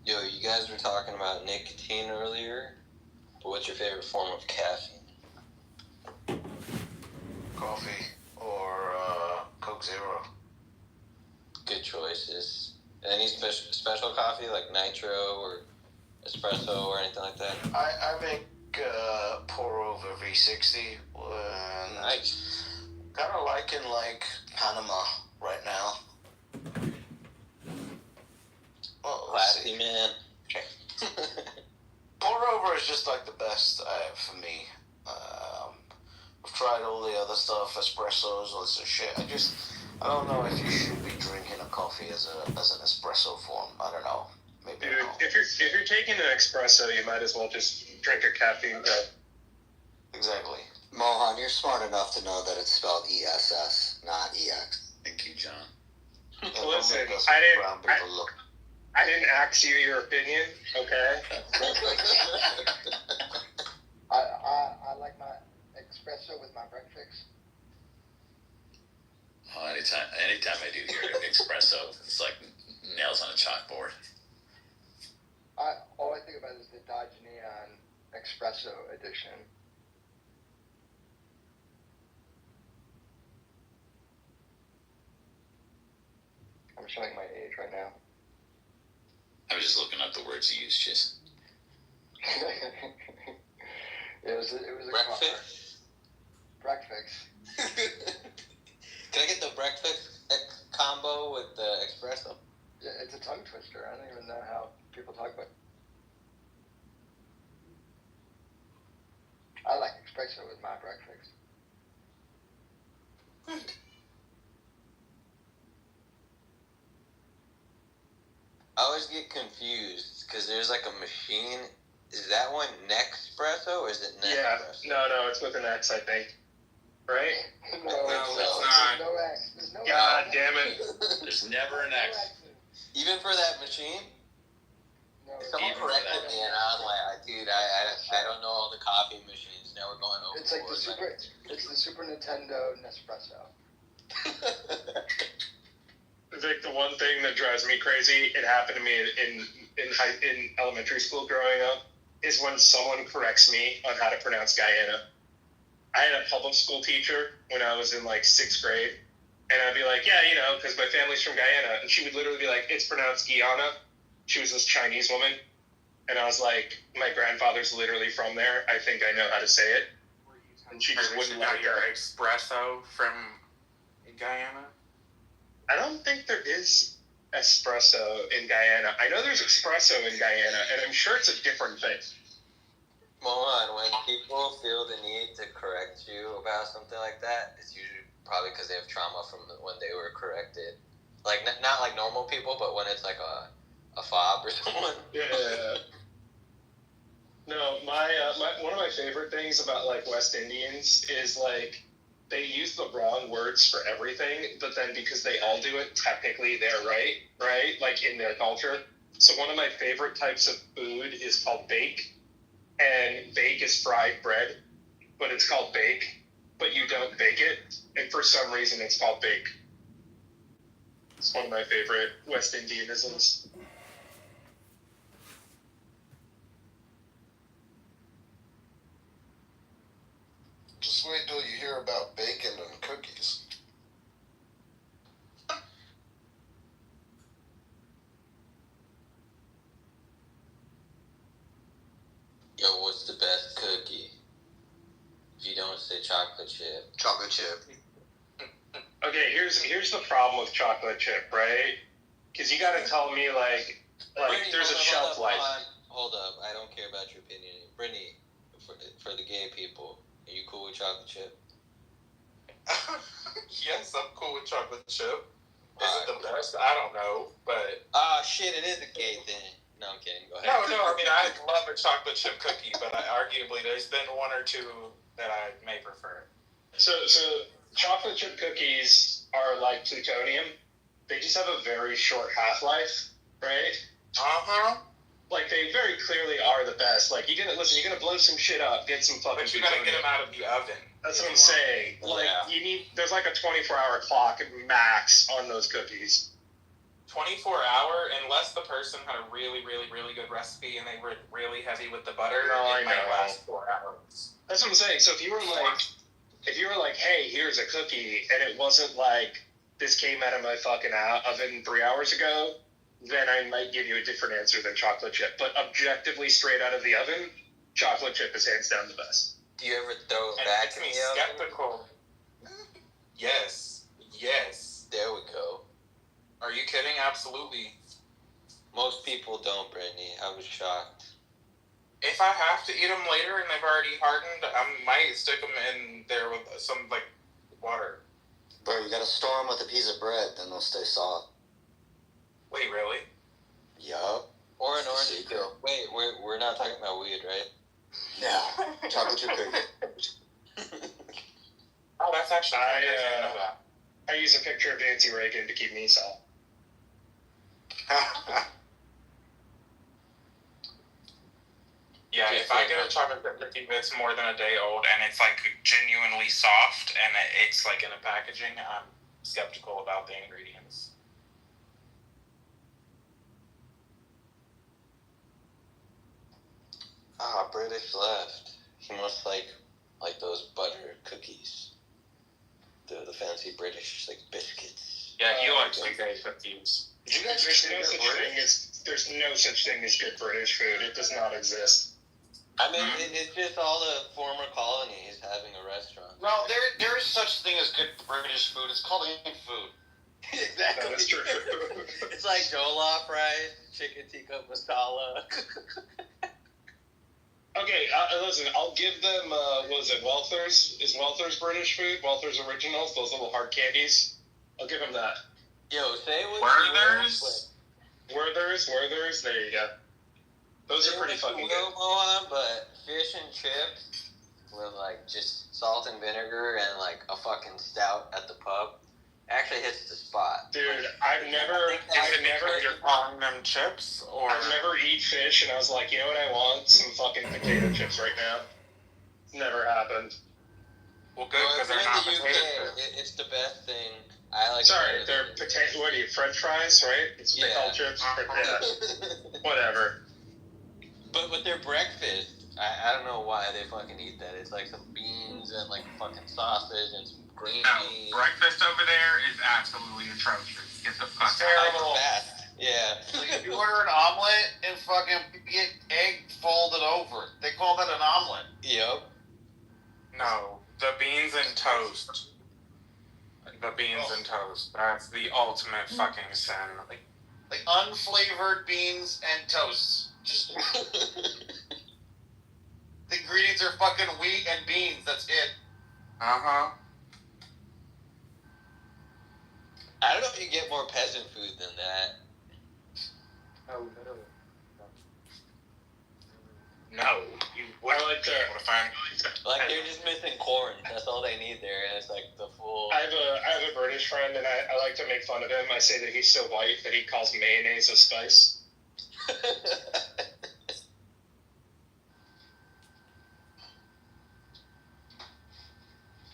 [SPEAKER 3] Yo, you guys were talking about nicotine earlier, but what's your favorite form of caffeine?
[SPEAKER 1] Coffee or Coke Zero.
[SPEAKER 3] Good choices. Any special coffee like nitro or espresso or anything like that?
[SPEAKER 1] I make pour over V60.
[SPEAKER 3] Nice.
[SPEAKER 1] Kind of liking Panama right now. Well,
[SPEAKER 3] Classy, man.
[SPEAKER 1] Pour over is just the best for me. I've tried all the other stuff, espressos, all this shit. I don't know if you should be drinking a coffee as an espresso form. I don't know. Maybe.
[SPEAKER 10] Dude, if you're taking an espresso, you might as well just drink a caffeine pill.
[SPEAKER 1] Exactly.
[SPEAKER 12] Mohan, you're smart enough to know that it's spelled ESS, not EX.
[SPEAKER 9] Thank you, John.
[SPEAKER 1] Don't
[SPEAKER 10] Listen,
[SPEAKER 1] make us
[SPEAKER 10] I didn't-
[SPEAKER 1] brown people look.
[SPEAKER 10] I didn't ask you your opinion, okay?
[SPEAKER 8] I like my espresso with my breakfast.
[SPEAKER 12] Oh, anytime I do hear espresso, it's like nails on a chalkboard.
[SPEAKER 8] All I think about is the Dodge Neon Espresso edition. I'm showing my age right now.
[SPEAKER 12] I was just looking up the words you used, Jason.
[SPEAKER 8] It was a
[SPEAKER 1] Breakfast?
[SPEAKER 8] breakfast.
[SPEAKER 1] Can I get the breakfast combo with the espresso?
[SPEAKER 8] Yeah, it's a tongue twister. I don't even know how people talk about it. I like espresso with my breakfast.
[SPEAKER 1] I always get confused because there's like a machine. Is that one Nespresso or is it Nespresso?
[SPEAKER 10] Yeah, no, it's with an X, I think. Right?
[SPEAKER 8] No,
[SPEAKER 11] it's
[SPEAKER 8] there's
[SPEAKER 11] not.
[SPEAKER 8] no X. There's no
[SPEAKER 10] God
[SPEAKER 8] X.
[SPEAKER 10] damn it.
[SPEAKER 12] There's never an X.
[SPEAKER 1] Even for that machine?
[SPEAKER 8] No,
[SPEAKER 1] Someone
[SPEAKER 12] Even for
[SPEAKER 1] corrected
[SPEAKER 12] that.
[SPEAKER 1] me and I was like, dude, I don't know all the coffee machines. Now we're going over.
[SPEAKER 8] it's like it's the Super Nintendo Nespresso.
[SPEAKER 10] Vic, the one thing that drives me crazy, it happened to me in elementary school growing up, is when someone corrects me on how to pronounce Guyana. I had a public school teacher when I was in like 6th grade, and I'd be like, yeah, because my family's from Guyana, and she would literally be like, it's pronounced Guyana. She was this Chinese woman, and I was like, my grandfather's literally from there. I think I know how to say it. And she just wouldn't let
[SPEAKER 11] got
[SPEAKER 10] it
[SPEAKER 11] your
[SPEAKER 10] go.
[SPEAKER 11] espresso from Guyana.
[SPEAKER 10] I don't think there is espresso in Guyana. I know there's espresso in Guyana, and I'm sure it's a different thing.
[SPEAKER 1] Mohan, when people feel the need to correct you about something like that, it's usually probably because they have trauma from when they were corrected. Like, not like normal people, but when it's like a fob or someone.
[SPEAKER 10] Yeah. No, my one of my favorite things about like West Indians is like they use the wrong words for everything, but then because they all do it, technically they're right? Like in their culture. So one of my favorite types of food is called bake, and bake is fried bread, but it's called bake, but you don't bake it, and for some reason it's called bake. It's one of my favorite West Indianisms.
[SPEAKER 8] Just wait till you hear about bacon and cookies.
[SPEAKER 1] Yo, what's the best cookie? If you don't say chocolate chip.
[SPEAKER 7] Chocolate chip.
[SPEAKER 10] Okay, here's the problem with chocolate chip, right? Because you gotta tell me like
[SPEAKER 1] Brittany,
[SPEAKER 10] there's a
[SPEAKER 1] hold
[SPEAKER 10] shelf
[SPEAKER 1] up,
[SPEAKER 10] life.
[SPEAKER 1] Hold up, I don't care about your opinion. Brittany, for the gay people, are you cool with chocolate chip?
[SPEAKER 11] Yes, I'm cool with chocolate chip. Is
[SPEAKER 1] Alright,
[SPEAKER 11] it the best? I don't know, but
[SPEAKER 1] Shit, it is a gay thing. No, I'm kidding. Go ahead.
[SPEAKER 11] no. I mean, I love a chocolate chip cookie, but arguably there's been one or two that I may prefer.
[SPEAKER 10] So chocolate chip cookies are like plutonium. They just have a very short half-life, right? Like they very clearly are the best. Like you're gonna blow some shit up, get some fucking.
[SPEAKER 11] But you gotta
[SPEAKER 10] plutonium.
[SPEAKER 11] get them out of the oven.
[SPEAKER 10] That's what I'm saying. Like there's like a 24-hour clock max on those cookies.
[SPEAKER 11] 24-hour, unless the person had a really, really, really good recipe and they were really heavy with the butter,
[SPEAKER 10] I
[SPEAKER 11] it might
[SPEAKER 10] know.
[SPEAKER 11] last 4 hours.
[SPEAKER 10] That's what I'm saying. So if you were like, hey, here's a cookie, and it wasn't like this came out of my fucking oven 3 hours ago, then I might give you a different answer than chocolate chip. But objectively, straight out of the oven, chocolate chip is hands down the best.
[SPEAKER 1] Do you ever throw it
[SPEAKER 11] And
[SPEAKER 1] back
[SPEAKER 11] it
[SPEAKER 1] in
[SPEAKER 11] makes
[SPEAKER 1] the
[SPEAKER 11] me
[SPEAKER 1] oven?
[SPEAKER 11] skeptical. Yes.
[SPEAKER 1] There we go.
[SPEAKER 11] Are you kidding? Absolutely.
[SPEAKER 1] Most people don't, Brittany. I was shocked.
[SPEAKER 11] If I have to eat them later and they've already hardened, I might stick them in there with some, like, water.
[SPEAKER 13] Bro, you gotta store them with a piece of bread, then they'll stay soft.
[SPEAKER 11] Wait, really?
[SPEAKER 13] Yup.
[SPEAKER 1] Or an
[SPEAKER 13] It's a
[SPEAKER 1] orange
[SPEAKER 13] secret.
[SPEAKER 1] peel. Wait, we're not talking about weed, right?
[SPEAKER 13] No. Chocolate chip cookie.
[SPEAKER 11] Oh, that's actually
[SPEAKER 10] I use a picture of Nancy Reagan to keep me soft.
[SPEAKER 11] Yeah, if I get a chocolate chip cookie that's more than a day old and it's like genuinely soft and it's like in a packaging, I'm skeptical about the ingredients.
[SPEAKER 13] British left. He must like those butter cookies. The fancy British like biscuits.
[SPEAKER 11] Yeah, he likes like day cookies.
[SPEAKER 10] There's no such thing as good British food. It does not exist.
[SPEAKER 13] I mean, it's just all the former colonies having a restaurant.
[SPEAKER 1] No, there is such thing as good British food. It's called Indian food.
[SPEAKER 13] Exactly.
[SPEAKER 10] That is true.
[SPEAKER 13] It's like jollof rice, chicken tikka masala.
[SPEAKER 10] Okay, listen, I'll give them, what was it, Welthers? Is Welthers British food? Welthers Originals, those little hard candies? I'll give them that.
[SPEAKER 13] Yo, say what
[SPEAKER 11] Werther's?
[SPEAKER 10] Werther's, there you go. Those are pretty fucking good.
[SPEAKER 13] But fish and chips with like just salt and vinegar and like a fucking stout at the pub actually hits the spot.
[SPEAKER 10] Dude, I've never
[SPEAKER 11] You're calling them chips, or
[SPEAKER 10] I've never eat fish, and I was like, you know what I want? Some fucking potato chips right now. Never happened.
[SPEAKER 11] well, good
[SPEAKER 13] Well,
[SPEAKER 11] because
[SPEAKER 13] if
[SPEAKER 11] they're
[SPEAKER 13] you're in
[SPEAKER 11] not
[SPEAKER 13] the
[SPEAKER 11] potato
[SPEAKER 13] UK,
[SPEAKER 11] chips.
[SPEAKER 10] Oh,
[SPEAKER 13] it's the best thing. I like.
[SPEAKER 10] Sorry, they're potato. What are you? French fries, right? It's what they call chips. Yeah. Whatever.
[SPEAKER 13] But with their breakfast, I don't know why they fucking eat that. It's like some beans and like fucking sausage and some green
[SPEAKER 11] No,
[SPEAKER 13] beans.
[SPEAKER 11] breakfast over there is absolutely atrocious. Get the fuck
[SPEAKER 1] It's
[SPEAKER 11] out.
[SPEAKER 1] terrible.
[SPEAKER 13] Fast. Yeah.
[SPEAKER 1] You order an omelet and fucking get egg folded over. They call that an omelet.
[SPEAKER 13] Yep.
[SPEAKER 11] No, the beans and toast. The beans and toast. That's the ultimate fucking sin.
[SPEAKER 1] Like unflavored beans and toasts. Just the ingredients are fucking wheat and beans. That's it.
[SPEAKER 11] Uh-huh.
[SPEAKER 13] I don't know if you get more peasant food than that.
[SPEAKER 11] No, you wouldn't be able to find.
[SPEAKER 13] Like they're just missing corn. That's all they need there, and it's like the full.
[SPEAKER 10] I have a British friend, and I like to make fun of him. I say that he's so white that he calls mayonnaise a spice.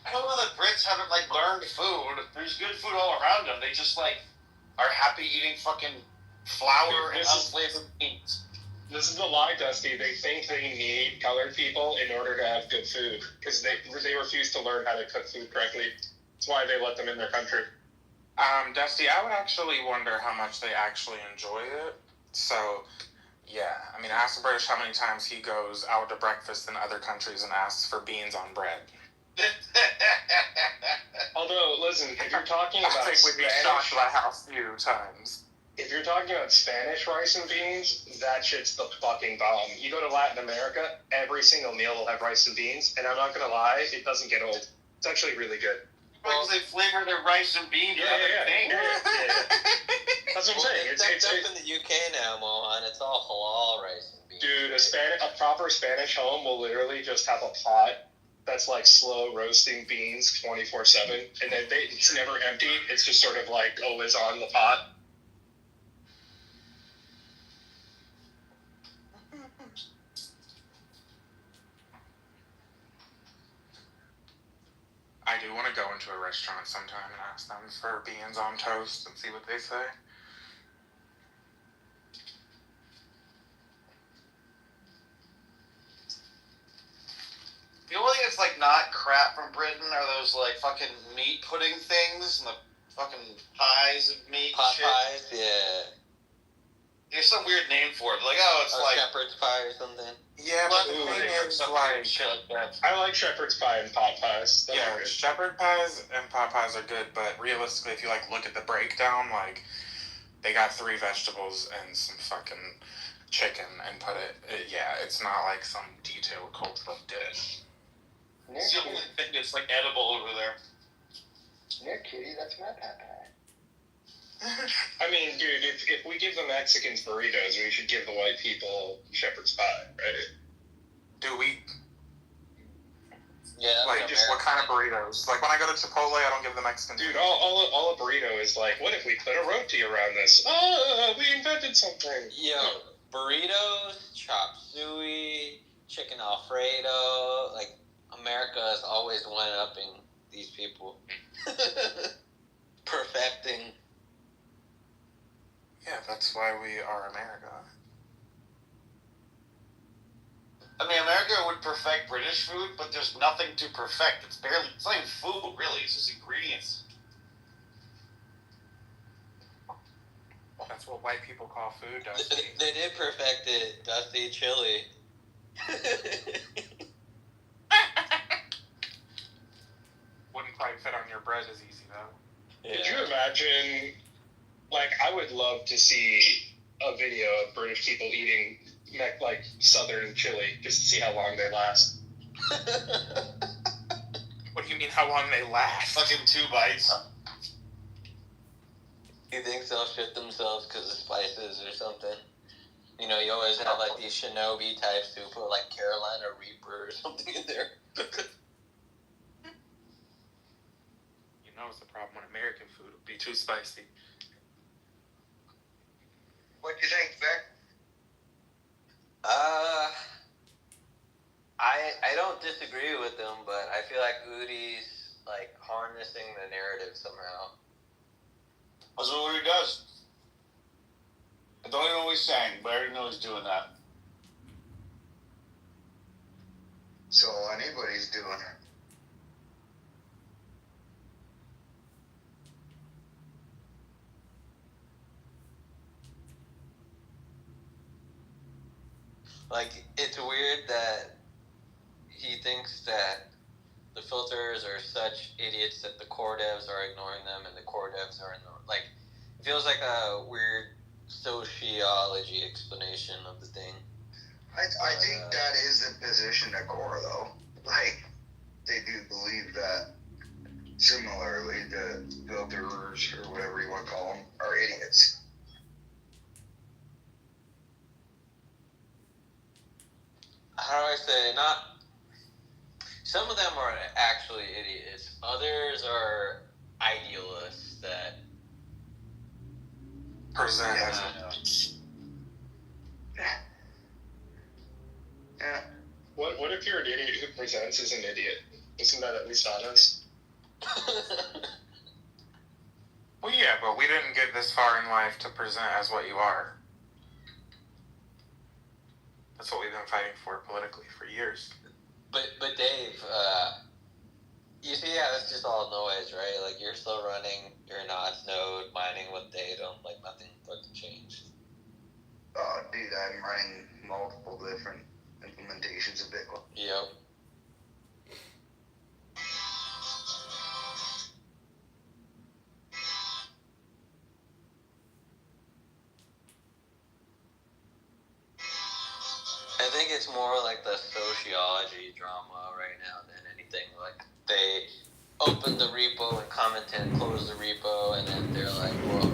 [SPEAKER 1] I don't know that Brits haven't like learned food. There's good food all around them. They just like are happy eating fucking flour and unflavored beans.
[SPEAKER 10] This is the lie, Dusty. They think they need colored people in order to have good food because they refuse to learn how to cook food correctly. That's why they let them in their country.
[SPEAKER 11] Dusty, I would actually wonder how much they actually enjoy it. So, yeah, I mean, ask the British how many times he goes out to breakfast in other countries and asks for beans on bread.
[SPEAKER 10] Although, listen, if you're talking about
[SPEAKER 11] I think we'd be shocked by how few times.
[SPEAKER 10] If you're talking about Spanish rice and beans, that shit's the fucking bomb. You go to Latin America, every single meal will have rice and beans, and I'm not gonna lie, it doesn't get old. It's actually really good.
[SPEAKER 1] Because they flavor their rice and beans with other things.
[SPEAKER 10] Yeah. That's what I'm saying.
[SPEAKER 13] It's up in the UK now, Mohan. It's all halal rice and beans.
[SPEAKER 10] Dude, a proper Spanish home will literally just have a pot that's like slow roasting beans 24/7, and then it's never empty. It's just sort of like always on the pot.
[SPEAKER 11] I do want to go into a restaurant sometime and ask them for beans on toast and see what they say.
[SPEAKER 1] The only thing that's like not crap from Britain are those like fucking meat pudding things and the fucking pies of meat.
[SPEAKER 13] Pot
[SPEAKER 1] shit.
[SPEAKER 13] pies, yeah.
[SPEAKER 1] There's some weird name for it. But like, oh, it's like
[SPEAKER 13] shepherd's pie or something.
[SPEAKER 11] Yeah, but the thing is, like,
[SPEAKER 1] shit like that.
[SPEAKER 10] I like shepherd's pie and pot pies. Those are
[SPEAKER 11] yeah,
[SPEAKER 10] good.
[SPEAKER 11] shepherd pies and pot pies are good, but realistically, if you like look at the breakdown, like they got 3 vegetables and some fucking chicken and put it yeah, it's not like some detailed cooked dish.
[SPEAKER 1] It's the only thing that's like edible over there.
[SPEAKER 8] Yeah, kitty, that's my pot pie.
[SPEAKER 10] I mean, dude, if we give the Mexicans burritos, we should give the white people shepherd's pie, right?
[SPEAKER 11] Do we?
[SPEAKER 5] Yeah.
[SPEAKER 11] Like, just what kind of burritos? Like, when I go to Chipotle, I don't give the Mexican.
[SPEAKER 10] Dude, all a burrito is like, what if we put a roti around this? Oh, we invented something.
[SPEAKER 5] Yo, burritos, chop suey, chicken Alfredo. Like, America is always one-upping these people. Perfecting.
[SPEAKER 11] Yeah, that's why we are America.
[SPEAKER 1] I mean, America would perfect British food, but there's nothing to perfect. It's not even food, really. It's just ingredients.
[SPEAKER 11] That's what white people call food, Dusty.
[SPEAKER 5] They did perfect it, Dusty. Chili.
[SPEAKER 11] Wouldn't quite fit on your bread as easy, though.
[SPEAKER 5] Yeah.
[SPEAKER 10] Could you imagine, like, I would love to see a video of British people eating, like, southern chili, just to see how long they last.
[SPEAKER 11] What do you mean, how long they last?
[SPEAKER 1] Fucking 2 bites.
[SPEAKER 5] He thinks they'll shit themselves because of spices or something. You know, you always have, like, these shinobi types who put, like, Carolina Reaper or something in there.
[SPEAKER 11] You know it's the problem when American food would be too spicy.
[SPEAKER 7] What do you think, Vic?
[SPEAKER 5] I don't disagree with them, but I feel like Udi's, like, harnessing the narrative somehow.
[SPEAKER 1] That's what he does. I don't even know what he's saying, but I already know he's doing that.
[SPEAKER 7] So anybody's doing it.
[SPEAKER 5] Like, it's weird that he thinks that the filters are such idiots that the core devs are ignoring them and the core devs are ignoring. Like, it feels like a weird sociology explanation of the thing.
[SPEAKER 7] I think that is the position at core, though. Like, they do believe that. Similarly, the filters, or whatever you want to call them, are idiots.
[SPEAKER 5] How do I say? Not. Some of them are actually idiots. Others are idealists that
[SPEAKER 11] Present as
[SPEAKER 7] Yeah.
[SPEAKER 10] What if you're an idiot who presents as an idiot? Isn't that at least honest?
[SPEAKER 11] Well, yeah, but we didn't get this far in life to present as what you are. That's what we've been fighting for politically for years.
[SPEAKER 5] But Dave, you see how it's just all noise, right? Like, you're still running your NOS node, mining with datum, like nothing fucking changed.
[SPEAKER 7] Oh, dude, I'm running multiple different implementations of Bitcoin.
[SPEAKER 5] Yep. I think it's more like the sociology drama right now than anything. Like, they open the repo and commented, close the repo, and then they're like, well,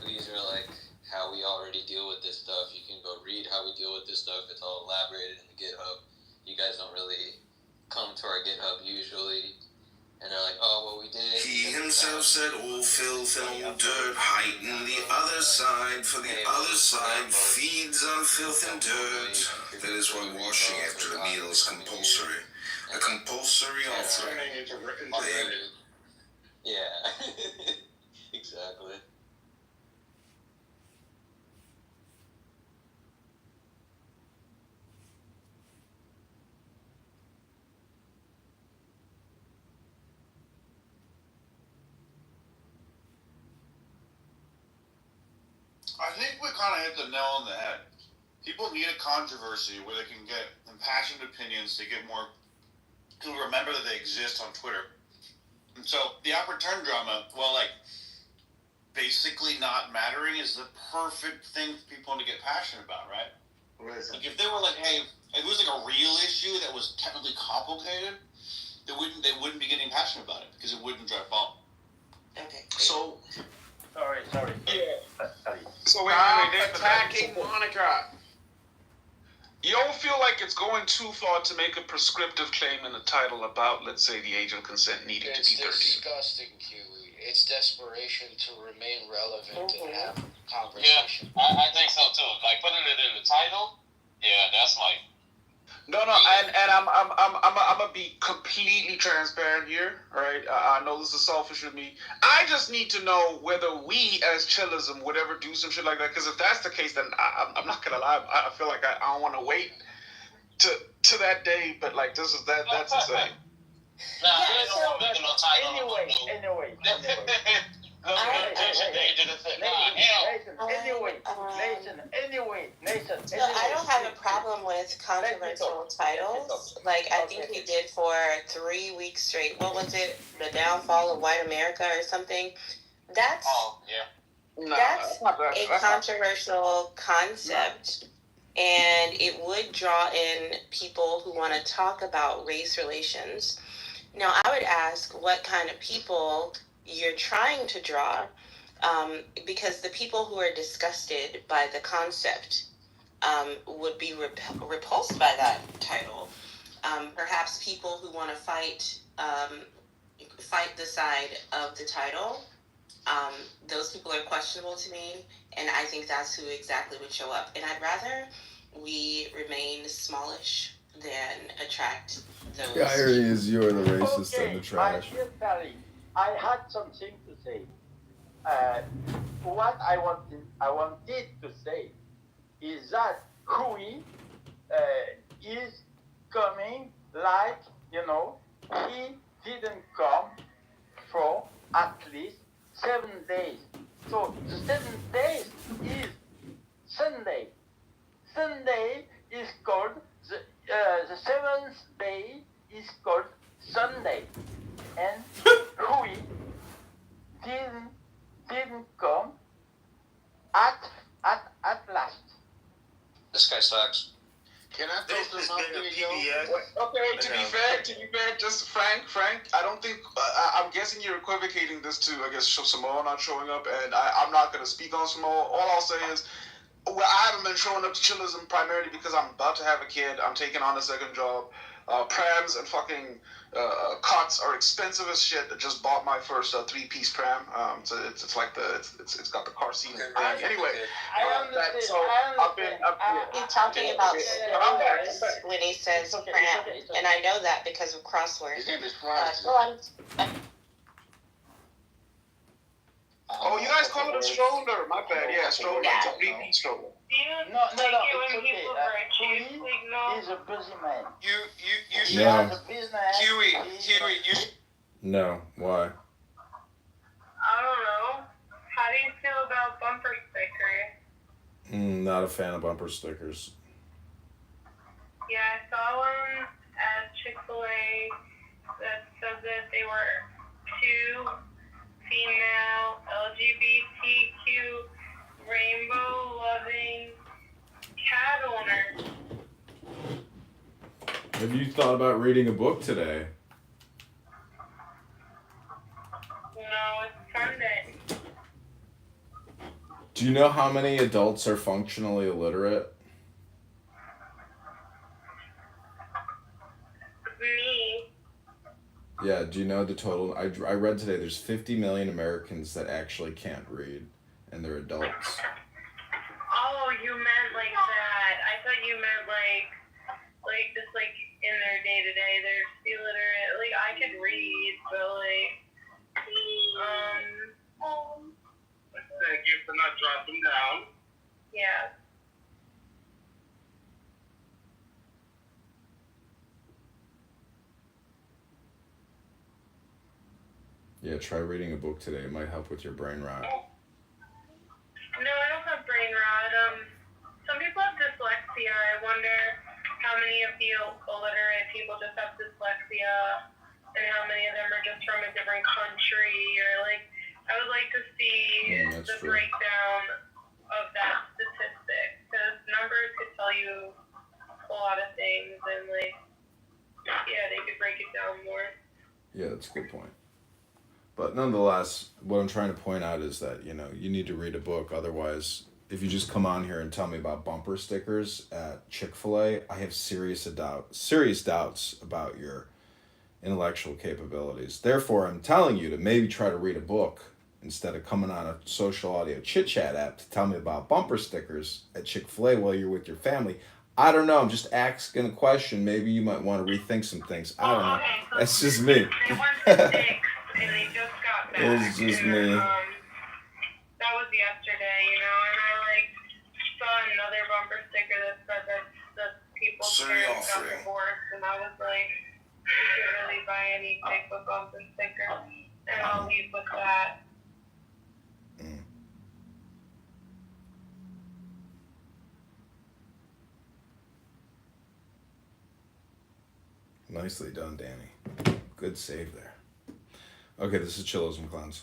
[SPEAKER 5] these are like how we already deal with this stuff. You can go read how we deal with this stuff. It's all elaborated in the GitHub. You guys don't really come to our GitHub usually. And they're like, oh, well, we did it.
[SPEAKER 14] He himself said, all filth and all dirt heighten the other side, for the other side feeds on filth and dirt. That is why washing after the meal is compulsory. A compulsory offering.
[SPEAKER 10] Turning into Reddit.
[SPEAKER 5] Yeah, exactly.
[SPEAKER 1] I think we kind of hit the nail on the head. People need a controversy where they can get impassioned opinions to get more to remember that they exist on Twitter. And so the Upper-Turn drama, well, like, basically not mattering is the perfect thing for people to get passionate about, right? Like, if they were like, hey, if it was like a real issue that was technically complicated, they wouldn't be getting passionate about it because it wouldn't drive bomb.
[SPEAKER 5] Okay.
[SPEAKER 15] So, sorry.
[SPEAKER 10] Yeah.
[SPEAKER 15] Sorry.
[SPEAKER 10] So
[SPEAKER 11] Stop attacking Monica.
[SPEAKER 10] Yo,
[SPEAKER 16] don't feel like it's going too far to make a prescriptive claim in the title about, let's say, the age of consent needing to be 13.
[SPEAKER 8] It's disgusting, Kiwi. It's desperation to remain relevant and have conversation.
[SPEAKER 12] Yeah, I think so too. Like putting it in the title, yeah, that's like.
[SPEAKER 16] No, and I'm gonna be completely transparent here, right? I know this is selfish of me. I just need to know whether we as Chillism would ever do some shit like that. Because if that's the case, then I'm not gonna lie. I feel like I don't want to wait to that day. But like that's insane.
[SPEAKER 15] Anyway. Nathan.
[SPEAKER 17] So I don't have a problem with controversial titles. Like I think we did for 3 weeks straight. What was it? The Downfall of White America or something? That's a controversial concept. And it would draw in people who want to talk about race relations. Now, I would ask what kind of people you're trying to draw, because the people who are disgusted by the concept would be repulsed by that title. Perhaps people who want to fight the side of the title. Those people are questionable to me, and I think that's who exactly would show up. And I'd rather we remain smallish than attract those.
[SPEAKER 2] The irony is you're the racist and the trash.
[SPEAKER 15] I had something to say. What I wanted to say is that Hui is coming like, he didn't come for at least 7 days. So the 7 days is Sunday. Sunday is called, the 7th day is called Sunday. And Hui didn't come at last.
[SPEAKER 5] This guy sucks.
[SPEAKER 7] Can I throw
[SPEAKER 16] This has
[SPEAKER 7] some out
[SPEAKER 16] been a
[SPEAKER 7] there, yo?
[SPEAKER 16] PBS. Okay, to be fair, just Frank, I don't think, I'm guessing you're equivocating this to, I guess, Samoa not showing up, and I'm not going to speak on Samoa. All I'll say is, well, I haven't been showing up to Chillism primarily because I'm about to have a kid. I'm taking on a second job. Prams and fucking cots are expensive as shit. I just bought my first 3-piece pram. So it's like it's got the car seat and thing. Anyway,
[SPEAKER 17] He's talking about stores when he says pram, and I know that because of crossword.
[SPEAKER 7] His name is
[SPEAKER 16] Oh, you guys call it a stroller? My bad. Yeah, stroller. It's a 3-piece stroller.
[SPEAKER 15] No, it's okay. He's a busy man.
[SPEAKER 16] You should
[SPEAKER 2] No.
[SPEAKER 16] Huey, you should.
[SPEAKER 2] No, why?
[SPEAKER 18] I don't know. How do you feel about bumper stickers?
[SPEAKER 2] Not a fan of bumper stickers.
[SPEAKER 18] Yeah, I saw one at Chick-fil-A that said that they were 2 female LGBTQ rainbow-loving cat owners.
[SPEAKER 2] Have you thought about reading a book today?
[SPEAKER 18] No, it's Sunday.
[SPEAKER 2] Do you know how many adults are functionally illiterate?
[SPEAKER 18] Me.
[SPEAKER 2] Yeah, do you know the total? I read today there's 50 million Americans that actually can't read, and they're adults.
[SPEAKER 18] Oh, you meant like that. I thought you meant like just like in their day-to-day, they're illiterate. Like, I could read, but like,
[SPEAKER 19] Thank you for not dropping down.
[SPEAKER 18] yeah.
[SPEAKER 2] Yeah, try reading a book today. It might help with your brain rot.
[SPEAKER 18] No, I don't have brain rot. Some people have dyslexia. I wonder how many of the illiterate people just have dyslexia, and how many of them are just from a different country, or like, I would like to see the breakdown of that statistic, because numbers could tell you a lot of things, and like, yeah, they could break it down more.
[SPEAKER 2] Yeah, that's a good point. But nonetheless, what I'm trying to point out is that, you need to read a book. Otherwise, if you just come on here and tell me about bumper stickers at Chick-fil-A, I have serious doubts about your intellectual capabilities. Therefore, I'm telling you to maybe try to read a book instead of coming on a social audio chit-chat app to tell me about bumper stickers at Chick-fil-A while you're with your family. I don't know. I'm just asking a question. Maybe you might want to rethink some things. I don't know.
[SPEAKER 18] Okay, so
[SPEAKER 2] That's just me.
[SPEAKER 18] they went to Dick's and they just got back.
[SPEAKER 2] It's just
[SPEAKER 18] and,
[SPEAKER 2] me.
[SPEAKER 18] That was yesterday, you know, and I like saw another bumper sticker that said that the people's parents got divorced, and I was like, you should really buy any type of bumper sticker, and I'll leave with that.
[SPEAKER 2] Nicely done, Danny. Good save there. Okay, this is Chillos and Clowns.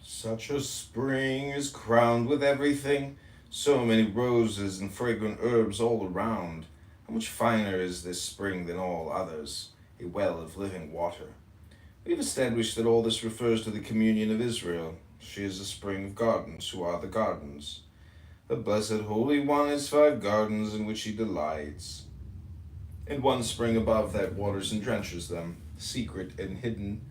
[SPEAKER 2] Such a spring is crowned with everything, so many roses and fragrant herbs all around. How much finer is this spring than all others, a well of living water. We've established that all this refers to the communion of Israel. She is the spring of gardens, who are the gardens. The blessed Holy One has 5 gardens in which he delights, and one spring above that waters and drenches them, secret and hidden.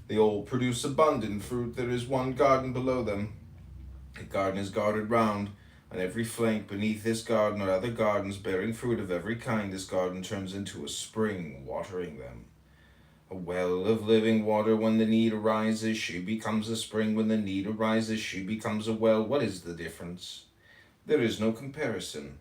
[SPEAKER 2] They all produce abundant fruit. There is one garden below them. The garden is guarded round. On every flank beneath this garden are other gardens bearing fruit of every kind. This garden turns into a spring, watering them. A well of living water. When the need arises, she becomes a spring. When the need arises, she becomes a well. What is the difference? There is no comparison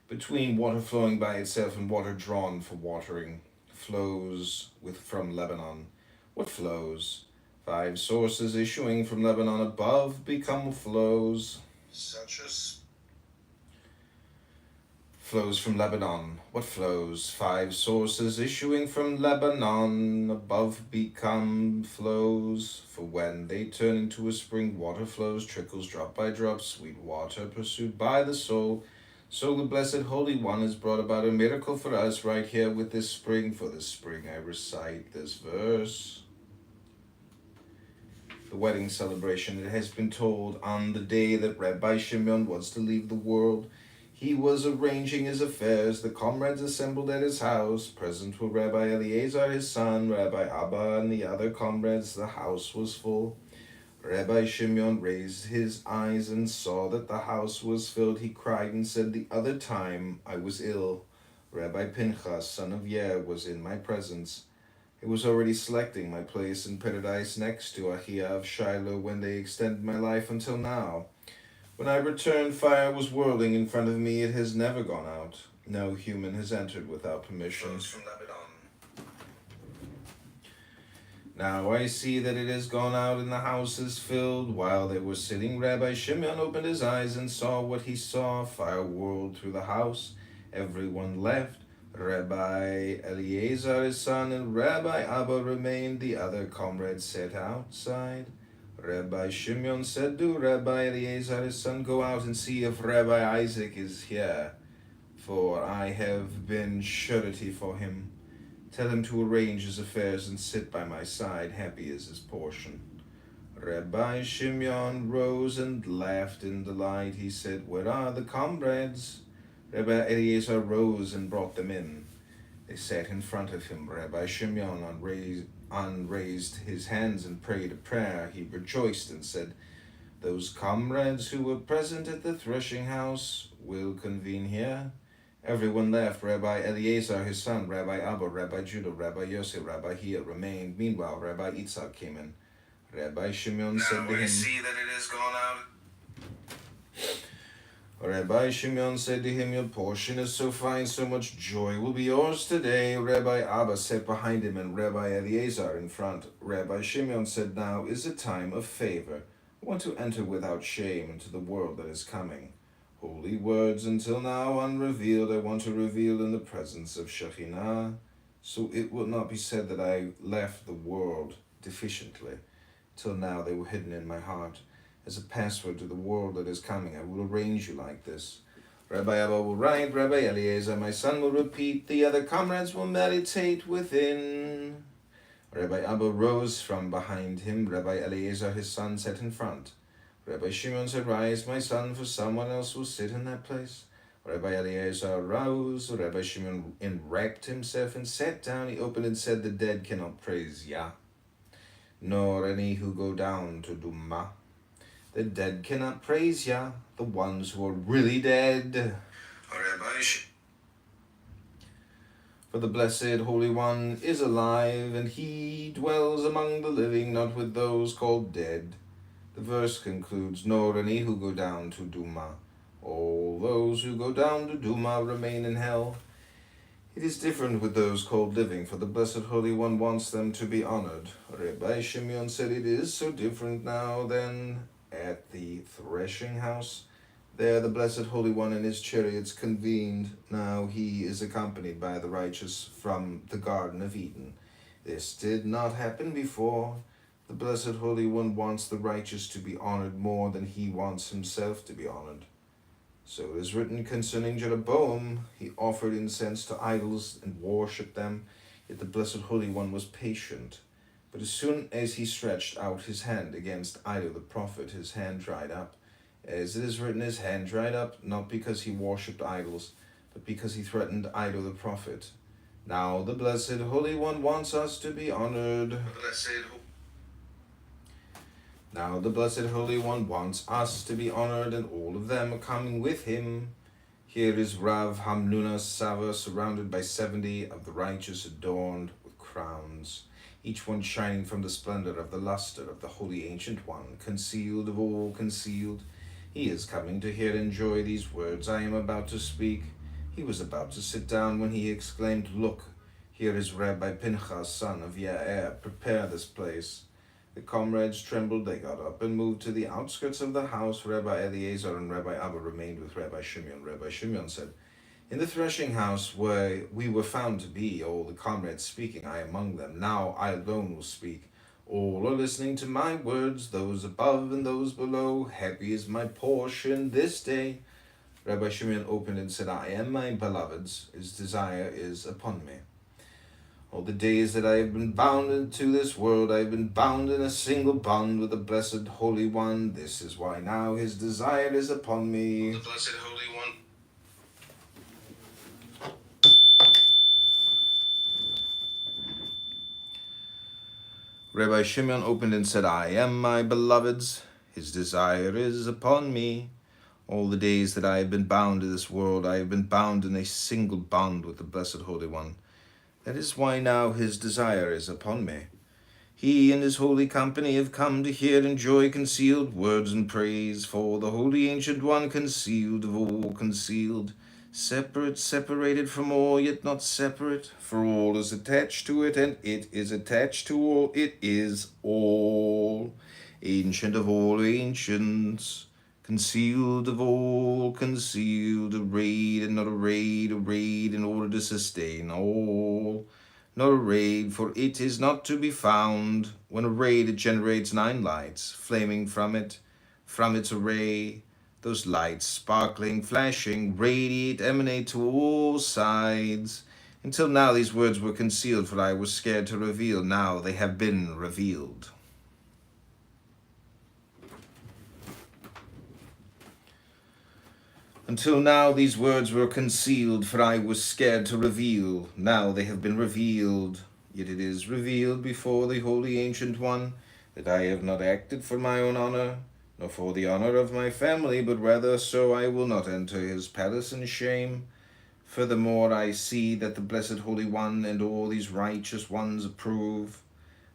[SPEAKER 2] between water flowing by itself and water drawn for watering. Flows from Lebanon. What flows? 5 sources issuing from Lebanon above become flows. Flows from Lebanon. What flows? 5 sources issuing from Lebanon above become flows. For when they turn into a spring, water flows, trickles drop by drop, sweet water pursued by the soul. So the Blessed Holy One has brought about a miracle for us right here with this spring. For this spring I recite this verse. The wedding celebration, it has been told, on the day that Rabbi Shimon was to leave the world, he was arranging his affairs. The comrades assembled at his house. Present were Rabbi Eliezer, his son, Rabbi Abba, and the other comrades. The house was full. Rabbi Shimon raised his eyes and saw that the house was filled. He cried and said, "The other time I was ill, Rabbi Pinchas, son of Yer, was in my presence. He was already selecting my place in paradise next to Ahia of Shiloh when they extended my life until now. When I returned, fire was whirling in front of me. It has never gone out. No human has entered without permission. Now I see that it has gone out and the house is filled. While they were sitting, Rabbi Shimon opened his eyes and saw what he saw. Fire whirled through the house. Everyone left. Rabbi Eliezer, his son, and Rabbi Abba remained. The other comrades sat outside. Rabbi Shimon said to Rabbi Eliezer, his son, "Go out and see if Rabbi Isaac is here, for I have been surety for him. Tell him to arrange his affairs and sit by my side. Happy is his portion." Rabbi Shimon rose and laughed in delight. He said, "Where are the comrades?" Rabbi Eliezer rose and brought them in. They sat in front of him. Rabbi Shimon unraised his hands and prayed a prayer. He rejoiced and said, "Those comrades who were present at the threshing house will convene here." Everyone left. Rabbi Eliezer, his son, Rabbi Abba, Rabbi Judah, Rabbi Yosef, Rabbi Hir remained. Meanwhile, Rabbi Yitzhak came in. Rabbi Shimon said to him,
[SPEAKER 14] see that it has gone out.
[SPEAKER 2] Rabbi Shimon said to him, "Your portion is so fine, so much joy will be yours today." Rabbi Abba sat behind him and Rabbi Eliezer in front. Rabbi Shimon said, "Now is a time of favor. I want to enter without shame into the world that is coming. Holy words until now unrevealed I want to reveal in the presence of Shekhinah, so it will not be said that I left the world deficiently. Till now they were hidden in my heart. As a password to the world that is coming, I will arrange you like this. Rabbi Abba will write, Rabbi Eliezer, my son, will repeat, the other comrades will meditate within." Rabbi Abba rose from behind him. Rabbi Eliezer, his son, sat in front. Rabbi Shimon said, "Rise, my son, for someone else will sit in that place." Rabbi Eliezer rose. Rabbi Shimon enwrapped himself and sat down. He opened and said, "The dead cannot praise Yah, nor any who go down to Dumah. The dead cannot praise Yah, the ones who are really dead. For the Blessed Holy One is alive, and he dwells among the living, not with those called dead." The verse concludes, "Nor any who go down to Duma. All those who go down to Duma remain in hell. It is different with those called living, for the Blessed Holy One wants them to be honored." Rabbi Shimon said, "It is so different now than at the threshing house. There the Blessed Holy One and his chariots convened. Now he is accompanied by the righteous from the Garden of Eden. This did not happen before. The Blessed Holy One wants the righteous to be honored more than he wants himself to be honored. So it is written concerning Jeroboam, he offered incense to idols and worshipped them, yet the Blessed Holy One was patient. But as soon as he stretched out his hand against Idol the prophet, his hand dried up. As it is written, his hand dried up, not because he worshipped idols, but because he threatened Idol the prophet. Now the Blessed Holy One wants us to be honored. Now the Blessed Holy One wants us to be honored, and all of them are coming with him. Here is Rav Hamnuna Sava, surrounded by 70 of the righteous, adorned with crowns, each one shining from the splendor of the luster of the Holy Ancient One, concealed of all concealed. He is coming to hear and enjoy these words I am about to speak. He was about to sit down when he exclaimed, "Look, here is Rabbi Pinchas, son of Yair. Prepare this place." The comrades trembled. They got up and moved to the outskirts of the house. Rabbi Eliezer and Rabbi Abba remained with Rabbi Shimon. Rabbi Shimon said, "In the threshing house where we were found to be, all the comrades speaking, I among them. Now I alone will speak. All are listening to my words, those above and those below. Happy is my portion this day. Rabbi Shimon opened and said, I am my beloved's, his desire is upon me. All the days that I have been bound into this world, I have been bound in a single bond with the Blessed Holy One. This is why now his desire is upon me.
[SPEAKER 14] The Blessed Holy One.
[SPEAKER 2] Rabbi Shimon opened and said, I am my beloved's, his desire is upon me. All the days that I have been bound to this world, I have been bound in a single bond with the Blessed Holy One. That is why now his desire is upon me. He and his holy company have come to hear and enjoy concealed words and praise, for the Holy Ancient One, concealed of all concealed, separate, separated from all, yet not separate, for all is attached to it, and it is attached to all, it is all, ancient of all ancients, concealed of all concealed, arrayed and not arrayed, arrayed in order to sustain all, not arrayed, for it is not to be found. When arrayed, it generates 9 lights, flaming from its array. Those lights, sparkling, flashing, radiate, emanate to all sides. Until now these words were concealed, for I was scared to reveal. Now they have been revealed. Until now these words were concealed, for I was scared to reveal. Now they have been revealed. Yet it is revealed before the Holy Ancient One that I have not acted for my own honor, nor for the honor of my family, but rather so I will not enter his palace in shame. Furthermore, I see that the Blessed Holy One and all these righteous ones approve.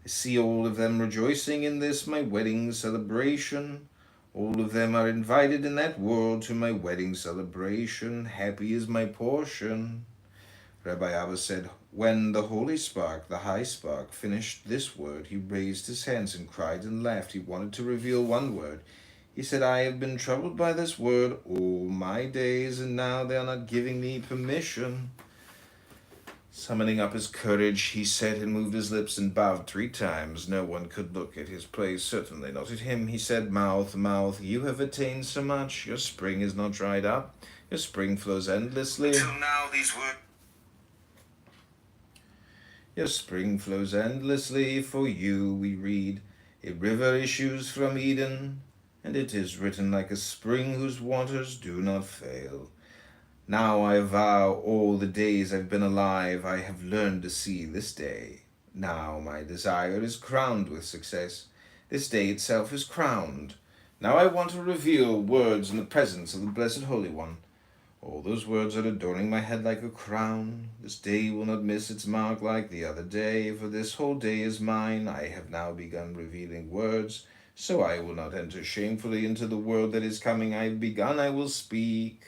[SPEAKER 2] I see all of them rejoicing in this my wedding celebration. All of them are invited in that world to my wedding celebration. Happy is my portion. Rabbi Abba said, when the holy spark, the high spark, finished this word, he raised his hands and cried and laughed. He wanted to reveal one word. He said, I have been troubled by this word all my days, and now they are not giving me permission. Summoning up his courage, he said and moved his lips and bowed 3 times. No one could look at his place, certainly not at him. He said, mouth, mouth, you have attained so much. Your spring is not dried up. Your spring flows endlessly.
[SPEAKER 14] Until now these words.
[SPEAKER 2] Your spring flows endlessly. For you, we read, a river issues from Eden, and it is written like a spring whose waters do not fail. Now I vow all the days I've been alive, I have learned to see this day. Now my desire is crowned with success. This day itself is crowned. Now I want to reveal words in the presence of the Blessed Holy One. All those words are adorning my head like a crown. This day will not miss its mark like the other day, for this whole day is mine. I have now begun revealing words, so I will not enter shamefully into the world that is coming. I have begun, I will speak.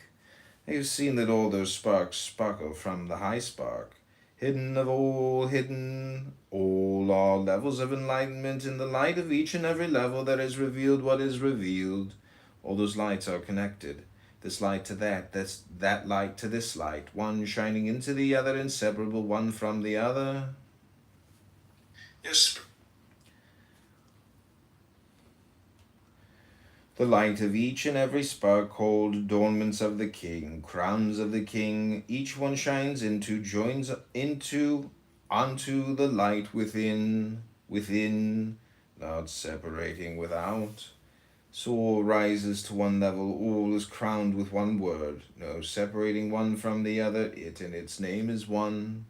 [SPEAKER 2] I have seen that all those sparks sparkle from the high spark. Hidden of all hidden, all are levels of enlightenment. In the light of each and every level that is revealed what is revealed. All those lights are connected. This light to that light to this light, one shining into the other, inseparable one from the other.
[SPEAKER 14] Yes.
[SPEAKER 2] The light of each and every spark called adornments of the king, crowns of the king, each one shines into, joins into, onto the light within, not separating without. So all rises to one level, all is crowned with one word, no separating one from the other, it and its name is one.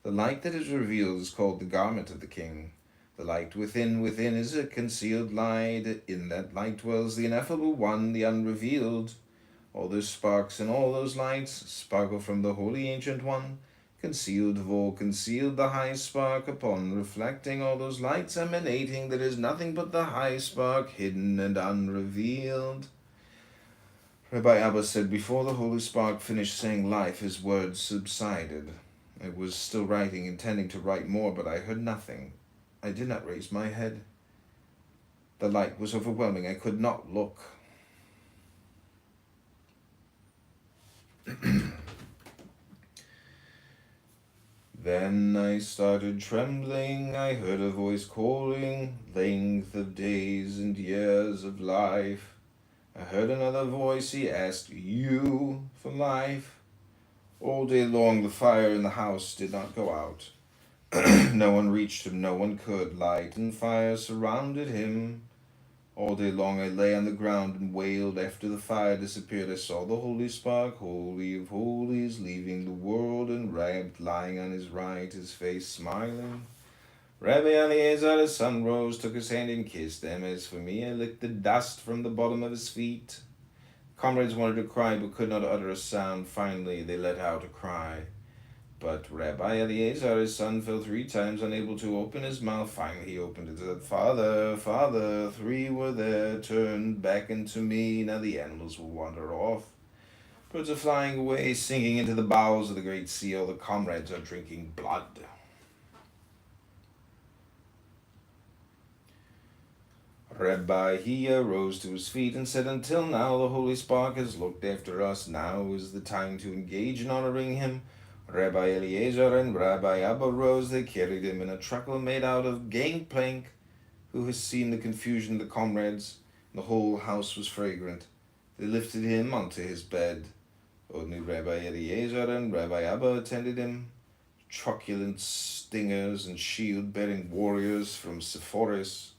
[SPEAKER 2] The light that is revealed is called the garment of the king. The light within is a concealed light. In that light dwells the ineffable one, the unrevealed. All those sparks and all those lights sparkle from the Holy Ancient One. Concealed of all concealed, the high spark, upon reflecting all those lights emanating, there is nothing but the high spark, hidden and unrevealed. Rabbi Abba said, before the holy spark finished saying life, his words subsided. I was still writing, intending to write more, but I heard nothing. I did not raise my head. The light was overwhelming. I could not look. Then I started trembling. I heard a voice calling, length of days and years of life. I heard another voice, he asked, you for life? All day long the fire in the house did not go out. No one reached him, no one could. Light and fire surrounded him. All day long I lay on the ground and wailed. After the fire disappeared, I saw the holy spark, holy of holies, leaving the world enwrapped, lying on his right, his face smiling. Rabbi Eliezer, his son, rose, took his hand and kissed them. As for me, I licked the dust from the bottom of his feet. Comrades wanted to cry but could not utter a sound. Finally, they let out a cry. But Rabbi Eliezer, his son, fell 3 times, unable to open his mouth. Finally, he opened it and said, Father, Father, 3 were there, turned back into me. Now the animals will wander off. Birds are flying away, sinking into the bowels of the great sea. All the comrades are drinking blood. Rabbi Hiya rose to his feet and said, Until now the Holy Spark has looked after us. Now is the time to engage in honoring him. Rabbi Eliezer and Rabbi Abba rose. They carried him in a truckle made out of gangplank. Who has seen the confusion of the comrades? The whole house was fragrant. They lifted him onto his bed. Only Rabbi Eliezer and Rabbi Abba attended him. Truculent stingers and shield-bearing warriors from Sepphoris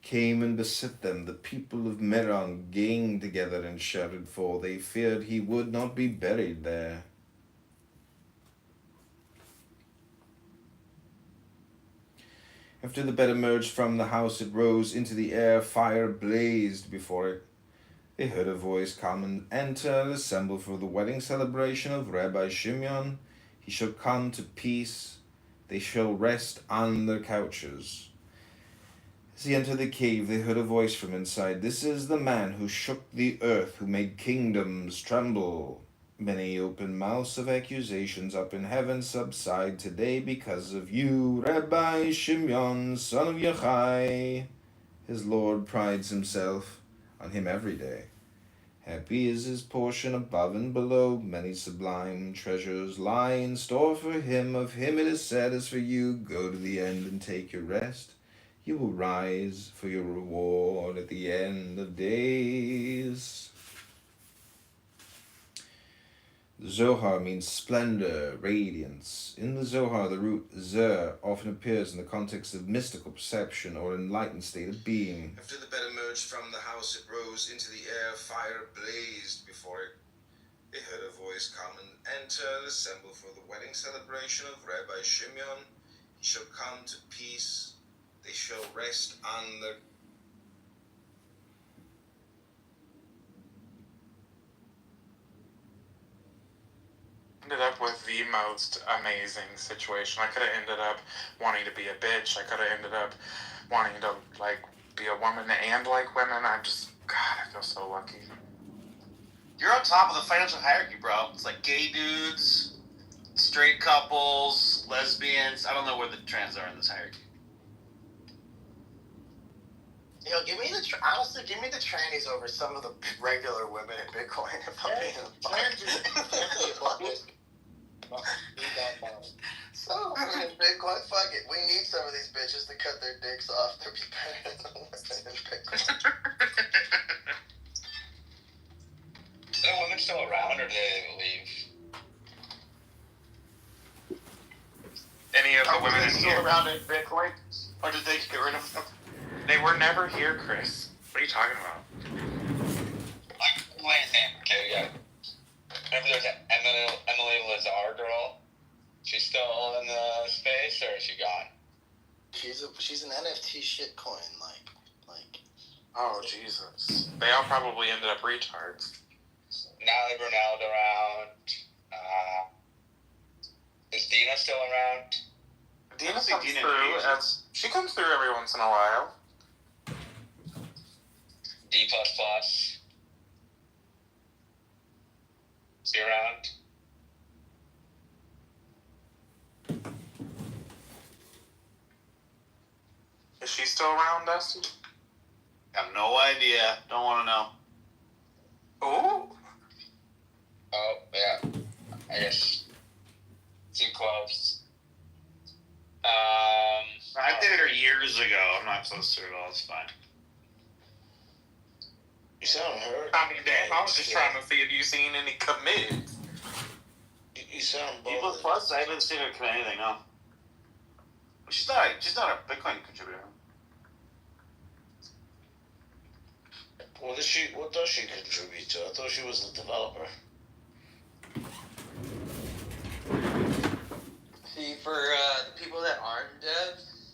[SPEAKER 2] came and beset them. The people of Meron ganged together and shouted, for they feared he would not be buried there. After the bed emerged from the house, it rose into the air. Fire blazed before it. They heard a voice come and enter, assemble for the wedding celebration of Rabbi Shimeon. He shall come to peace. They shall rest on their couches. As he entered the cave, they heard a voice from inside. This is the man who shook the earth, who made kingdoms tremble. Many open mouths of accusations up in heaven subside today because of you, Rabbi Shimeon, son of Yochai. His Lord prides himself on him every day. Happy is his portion above and below. Many sublime treasures lie in store for him. Of him it is said, as for you, go to the end and take your rest. You will rise for your reward at the end of days. The Zohar means splendor, radiance. In the Zohar, the root zer often appears in the context of mystical perception or enlightened state of being. After the bed emerged from the house, it rose into the air. Fire blazed before it. They heard a voice come and enter, assemble for the wedding celebration of Rabbi Shimeon. He shall come to peace. They shall rest on their...
[SPEAKER 11] Ended up with the most amazing situation. I could have ended up wanting to be a bitch. I could have ended up wanting to be a woman and like women. I feel so lucky.
[SPEAKER 20] You're on top of the financial hierarchy, bro. It's like gay dudes, straight couples, lesbians. I don't know where the trans are in this hierarchy.
[SPEAKER 7] Give me honestly, give me the trannies over some of the regular women in Bitcoin. If I'm being so in Bitcoin, fuck it. We need some of these bitches to cut their dicks off to be better than the women in Bitcoin.
[SPEAKER 12] Are the women still around, or did they leave?
[SPEAKER 11] Any of the women
[SPEAKER 20] still around in Bitcoin, or did they get rid of them?
[SPEAKER 11] They were never here, Chris. What are you talking about?
[SPEAKER 12] Okay, yeah. Remember there's Emily Lazar girl? She's still in the space, or is she gone?
[SPEAKER 7] She's an NFT shitcoin, like.
[SPEAKER 11] Oh Jesus! They all probably ended up retards.
[SPEAKER 12] Natalie Brunell's around. Is Dina still around?
[SPEAKER 11] Dina comes through. She comes through every once in a while.
[SPEAKER 12] D++. Is he around?
[SPEAKER 11] Is she still around, Dusty?
[SPEAKER 20] I have no idea. Don't want to know.
[SPEAKER 12] Oh, yeah. I guess. Too close.
[SPEAKER 20] I dated her years ago. I'm not so sure at all. It's fine.
[SPEAKER 8] You sound hurt.
[SPEAKER 11] I mean, damn, I was just trying to see if you seen any commits.
[SPEAKER 8] You sound
[SPEAKER 20] D
[SPEAKER 8] bothered.
[SPEAKER 20] plus, I haven't seen her commit anything, no. She's not a Bitcoin contributor.
[SPEAKER 8] What does she contribute to? I thought she was the developer.
[SPEAKER 5] See, for the people that aren't devs,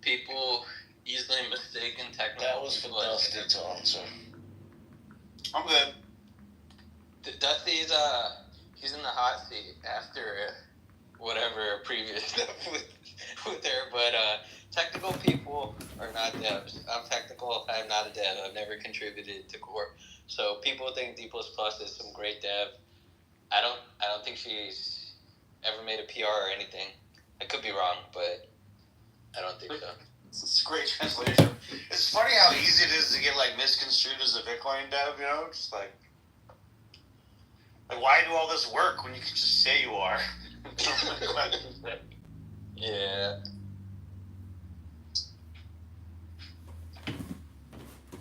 [SPEAKER 5] people easily mistaken technical.
[SPEAKER 8] That was for
[SPEAKER 5] people as
[SPEAKER 8] Dusty
[SPEAKER 5] devs.
[SPEAKER 8] to answer.
[SPEAKER 20] I'm good.
[SPEAKER 5] Dusty's he's in the hot seat after whatever previous stuff with her, but technical people are not devs. I'm technical. I'm not a dev. I've never contributed to Core. So people think D++ is some great dev. I don't think she's ever made a PR or anything. I could be wrong, but I don't think so.
[SPEAKER 20] It's a great translation. It's funny how easy it is to get like misconstrued as a Bitcoin dev, you know? Just like why do all this work when you can just say you are?
[SPEAKER 5] Yeah.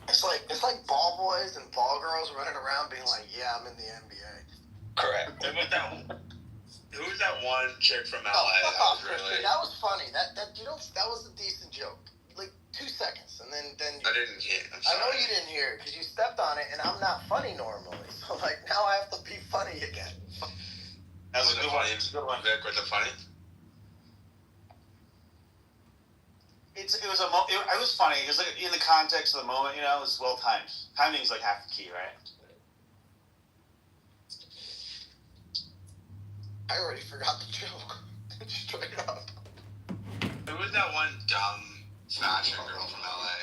[SPEAKER 7] It's like ball boys and ball girls running around being like, yeah, I'm in the NBA.
[SPEAKER 5] Correct.
[SPEAKER 12] Who was that one chick from LA?
[SPEAKER 7] Oh, that was funny. That was a decent joke. Like 2 seconds, and then
[SPEAKER 12] I didn't hear.
[SPEAKER 7] I know you didn't hear it because you stepped on it, and I'm not funny normally. So like now I have to be funny again.
[SPEAKER 20] That was a good one.
[SPEAKER 12] Vic, was it funny?
[SPEAKER 20] It was funny. It was like in the context of the moment, you know. It was well timed. Timing is like half the key, right?
[SPEAKER 7] I already forgot the joke. Straight up.
[SPEAKER 12] Who was that one dumb fashion girl from LA?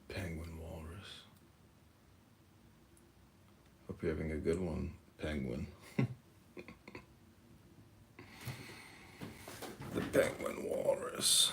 [SPEAKER 2] Penguin Walrus. Hope you're having a good one, Penguin. The Penguin Walrus.